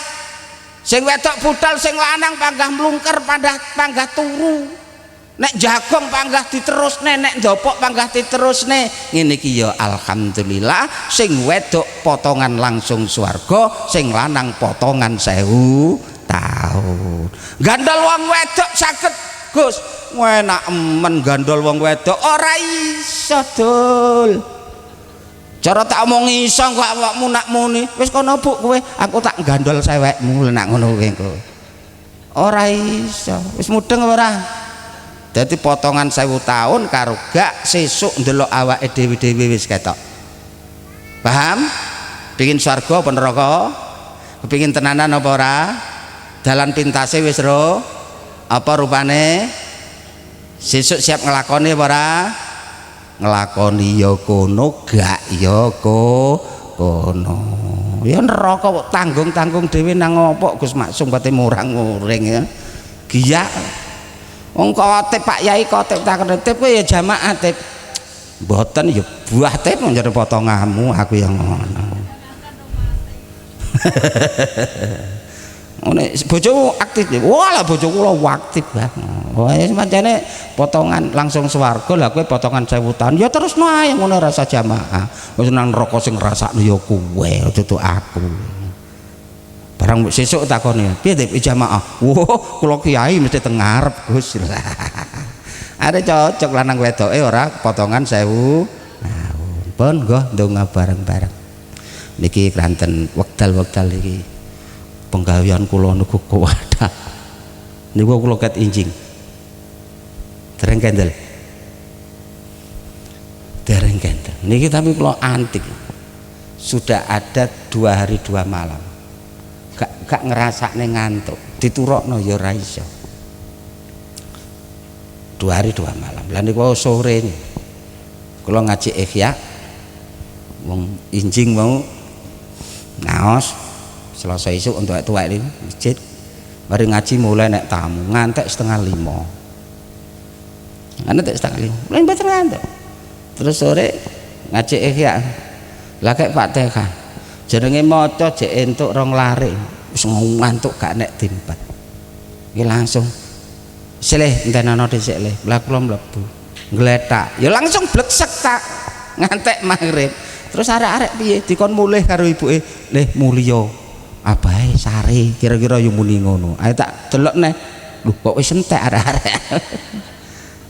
sing wedok budal, sing lanang panggah mlungker panggah turu. Nek jagong panggah diterusne, nek ndopok panggah diterusne. Ngene iki ya alhamdulillah sing wedok potongan langsung swarga, sing lanang potongan 1000 tahun. Gandol wong wedok saged Gus, enak men gandol wong wedok ora iso dul. Cara tak omong iso kok awakmu nak muni. Wis kono Bu kowe, aku tak gandol sewekmu nak ngono kowe engko. Ora iso. Wis mudeng ora? Jadi potongan 1000 tahun karo gak sesuk ndelok awake dhewe-dhewe wis ketok. Paham? Pengin swarga apa neraka? Kepengin tenanan apa ora? Dalan pintase wis ro? Apa rupane? Sesuk siap ngelakoni apa ora? Ngelakoni ya kono gak ya kono. Ya neraka kok tanggung-tanggung dhewe nang opo Gus Maksum pate murang-muring ya. Giyak. Wong khotib Pak Yai khotib tak khotib kowe ya jamaah tip. Mboten ya buah tip njero potonganmu aku yang ngono. Ngene bojomu aktif. Walah bojoku kula aktif banget. Wah pancene potongan langsung swarga lah kowe potongan 1000 tahun. Ya terusno ae ngono rasa jamaah. Wis nang neraka sing ngrasakno ya kowe aja tuh aku. Barang sesuk takoni piye tip jamaah. Wah kula kiai mesti teng ngarep Gus. Ada cocok lanang wedoke ora potongan 1000 tahun. Pun nggo ndonga bareng-bareng. Niki kranten wekdal-wekdal iki penggawean kula niku kuwadah. Niku kula ket injing. Dereng kendel. Dereng kendel. Niki tapi kula antik. Sudah ada 2 hari 2 malam. Gak ngerasakne ngantuk, diturokno ya ora iso. 2 hari 2 malam. Lah niku sore kula ngaji Ihya. Wong injing mau naos Selasa isuk untuk tuwek niku masjid. Mari ngaji mulai nek tamu ngantek 4:30. Ngantek 4:30. Lan mboten ngantuk. Terus sore ngaji Ihya. Lah kek Pak TK. Jenenge maca jek entuk 2 lare. Wis ngantuk gak nek timpet. Iki langsung silih entenono dhisik le. Lah kula mlebu. Ngletak. Ya langsung bleksek tak ngantek magrib. Terus arek-arek piye dikon mulih karo ibuke. Leh mulya. Abahe sare kira-kira yo muni ngono. Ayo tak delok neh. Lho kok wis entek arek-arek.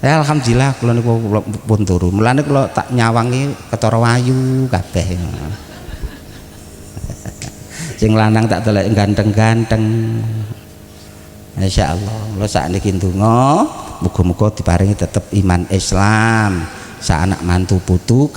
Ya alhamdulillah kula niku pun turu. Mulane kula tak nyawangi ketara wayu kabeh. Sing lanang tak delok ganteng-ganteng. Masyaallah. Kula sakniki ndonga muga-muga diparingi tetep iman Islam. Sa anak mantu putu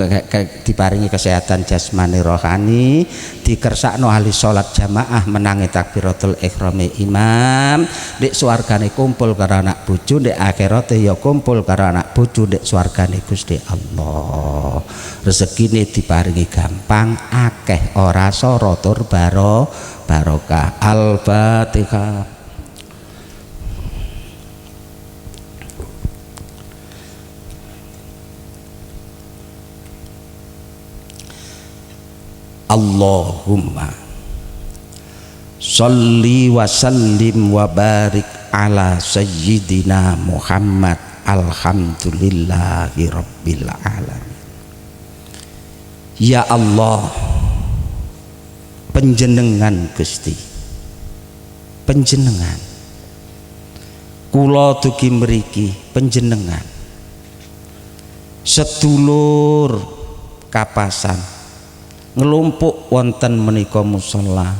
diparingi kesehatan jasmani rohani, dikersakno ahli salat jamaah menangi takbiratul ihrami imam, nek swargane kumpul karo anak bojo, nek akhirate ya kumpul karo anak bojo nek swargane Gusti Allah. Rezekine diparingi gampang, akeh ora sara tur barokah. Al-Fatihah. Allahumma Sholli wa sallim wa barik ala sayyidina Muhammad. Alhamdulillahi rabbil alamin. Ya Allah, panjenengan Gusti, panjenengan kula dugi mriki panjenengan sedulur Kapasan ngelumpuk wonten menika musala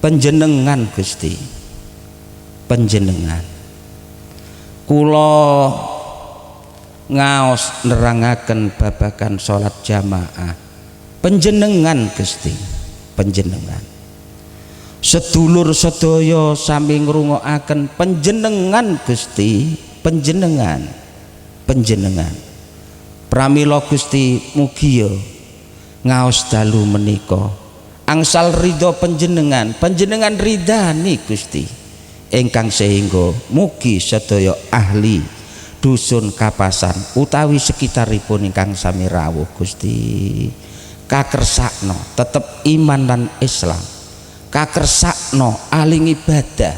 panjenengan Gusti, panjenengan kula ngaos nerangaken babagan salat jamaah panjenengan Gusti, panjenengan sedulur sedaya sami ngrungokaken panjenengan Gusti, panjenengan, panjenengan pramila Gusti mugia ngaos dalu menika angsal ridho panjenengan, panjenengan ridani Gusti ingkang sehingga mugi sedaya ahli dusun Kapasan utawi sekitaripun ingkang sami rawuh Gusti kakersakno tetep iman lan Islam, kakersakno ahli ibadah,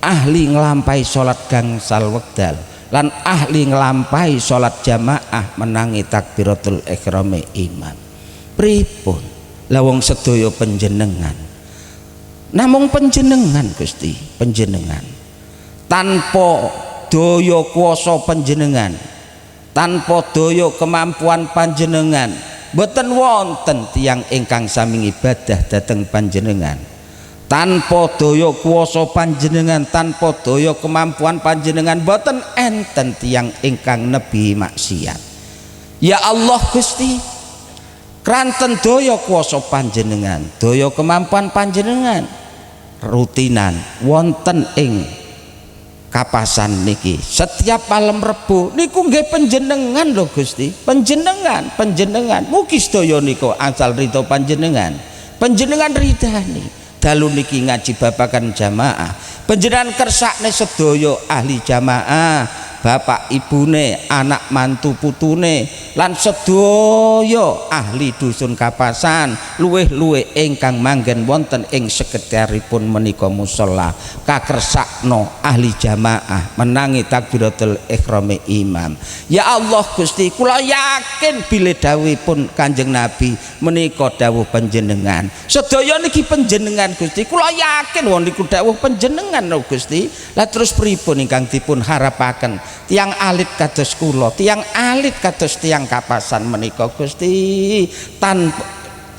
ahli nglampahi salat gangsal wekdal lan ahli nglampahi salat jamaah menangi takbiratul ihrame imam. Pripun lawang sedaya panjenengan, namung panjenengan Gusti, panjenengan tanpa daya kuasa panjenengan, tanpa daya kemampuan panjenengan boten wonten tiyang ingkang sami ibadah dhateng panjenengan. Tanpa daya kuasa panjenengan, tanpa daya kemampuan panjenengan boten enten tiyang ingkang nebi maksiat. Ya Allah Gusti, kranten daya kuasa panjenengan, daya kemampuan panjenengan rutinan wonten ing Kapasan niki setiap malam Rebo niku nggih panjenengan lho Gusti, panjenengan, panjenengan mugi sedaya nika asal ridho panjenengan, panjenengan ridani dalu niki ngaji babagan jamaah panjenengan kersakne sedaya ahli jamaah bapak ibune anak mantu putune lan sedaya ahli dusun Kapasan luweh-luweh ingkang manggen wonten ing sekedaripun menika musala kakersakno ahli jamaah menangi takbiratul ihrame imam. Ya Allah Gusti, kula yakin bilih dawuhipun Kanjeng Nabi menika dawuh panjenengan sedaya niki panjenengan Gusti, kula yakin wong niku dawuh panjenengan lho Gusti. Lah terus pripun ingkang dipun harapaken tiang alit kados kula, tiang alit kados tiang Kapasan menika Gusti, tanpa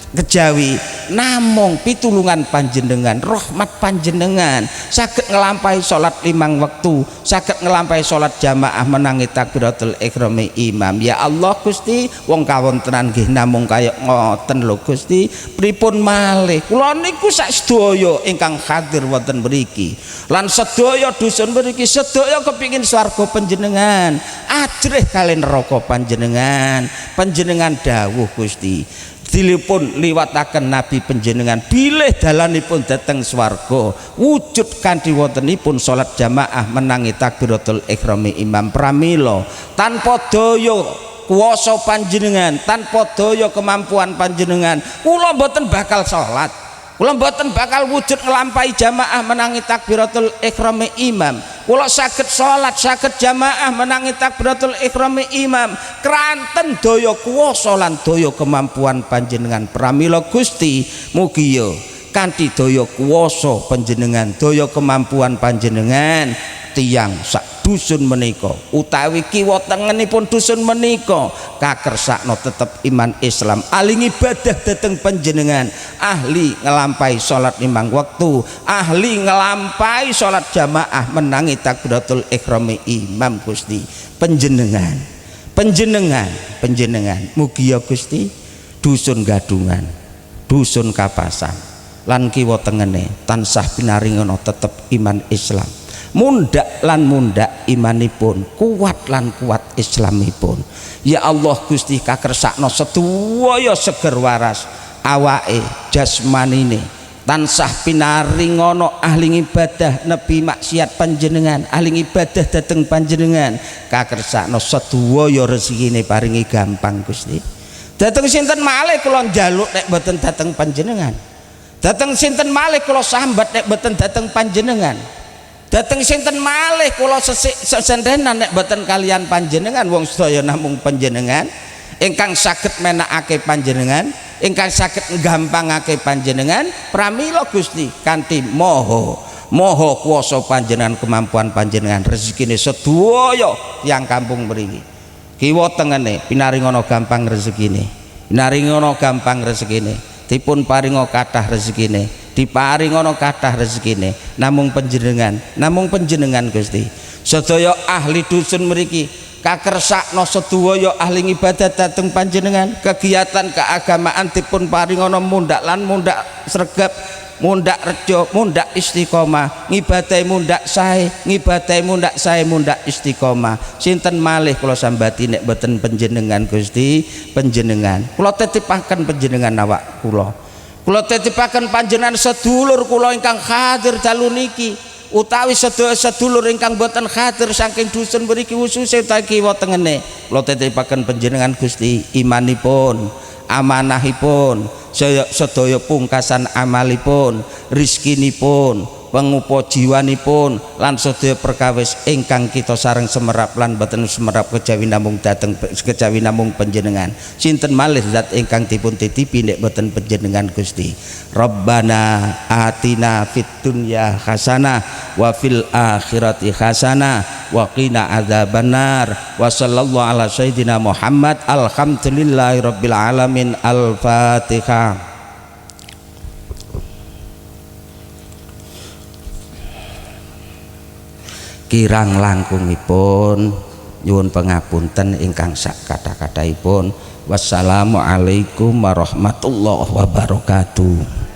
kejawi namung pitulungan panjenengan, rahmat panjenengan saged nglampahi salat 5 wektu, saged nglampahi salat jamaah menangi takbiratul ihrame imam. Ya Allah Gusti, wong kawontenan nggih namung kaya ngoten lho Gusti. Pripun malih kula niku sak sedaya ingkang hadir wonten mriki lan sedaya dusun mriki sedaya kepingin swarga panjenengan, ajrih kali neraka panjenengan. Panjenengan dawuh Gusti, dilipun liwataken nabi panjenengan bilih dalanipun dhateng swarga wujud kanthi wontenipun salat jamaah menangi takbiratul ihrame imam. Pramila tanpa daya kuwasa panjenengan, tanpa daya kemampuan panjenengan kula mboten bakal salat, kula mboten bakal wujud nglampahi jamaah menangi takbiratul ihrame imam. Kula saged salat, saged jamaah menangi takbiratul ihrame imam kranten daya kuwasa lan daya kemampuan panjenengan. Pramila Gusti, mugi ya kanthi daya kuwasa panjenengan, daya kemampuan panjenengan tiyang sak dusun menika utawi kiwa tengenipun dusun menika kakersakno tetep iman Islam, ahli ibadah dhateng panjenengan, ahli nglampahi salat 5 wektu, ahli nglampahi salat jamaah menangi takbiratul ihrame imam. Gusti panjenengan, panjenengan, panjenengan mugi ya Gusti dusun Gadungan, dusun Kapasan lan kiwa tengene tansah pinaringono tetep iman Islam, mundak lan mundak imanipun, kuat lan kuat Islamipun. Ya Allah Gusti, kakersakno sedaya seger waras awake jasmanine tansah pinaringono ahli ibadah nebi maksiat panjenengan, ahli ibadah dhateng panjenengan, kakersakno sedaya rezekine paringi gampang Gusti. Dhateng sinten malih kula njaluk nek mboten dhateng panjenengan, Dateng sinten malih kula sambat nek boten dateng panjenengan. Dateng sinten malih kula sesendenan nek boten kalian panjenengan. Wong sedaya namung panjenengan ingkang saged menakake panjenengan, ingkang saged nggampangake panjenengan. Pramila Gusti kanthi maha kuwasa panjenengan, kemampuan panjenengan, rezekine sedaya tiyang kampung mriki kiwa tengene pinaringono gampang rezekine, pinaringono gampang rezekine, dipun paringa kathah rezekine, diparingono kathah rezekine, namung panjenengan Gusti. Sedaya ahli dusun mriki kakersakno sedaya ahli ibadat dhateng panjenengan, kegiatan keagamaan dipun paringono mundhak lan mundhak sregep, mundhak rejo, mundhak istiqomah, ngibadahi mundhak sae, ngibadahi mundhak sae, mundhak istiqomah. Sinten malih kula sambati nek boten panjenengan Gusti, panjenengan. Kula titipaken panjenengan awak kula. Kula titipaken panjenengan sedulur kula ingkang hadir dalu niki, utawi sedulur ingkang boten hadir saking dusun mriki khusus utawi kiwa tengene. Kula titipaken panjenengan Gusti, imanipun, amanahipun, sedaya pungkasan amalipun, rizkinipun, pengupo jiwanipun, lan sedaya perkawis ingkang kita sareng semerap lan boten semerap kejawi namung panjenengan. Sinten malih zat ingkang dipun titipi nek boten panjenengan Gusti. Rabbana atina fid dunya hasanah wa fil akhirati hasanah wa qina adzabannar. Wa sallallahu ala sayyidina Muhammad. Alhamdulillahirabbil alamin. Al-Fatihah. Kirang langkungipun nyuwun pangapunten ingkang sak kathah-kathahipun. Wassalamualaikum warahmatullahi wabarakatuh.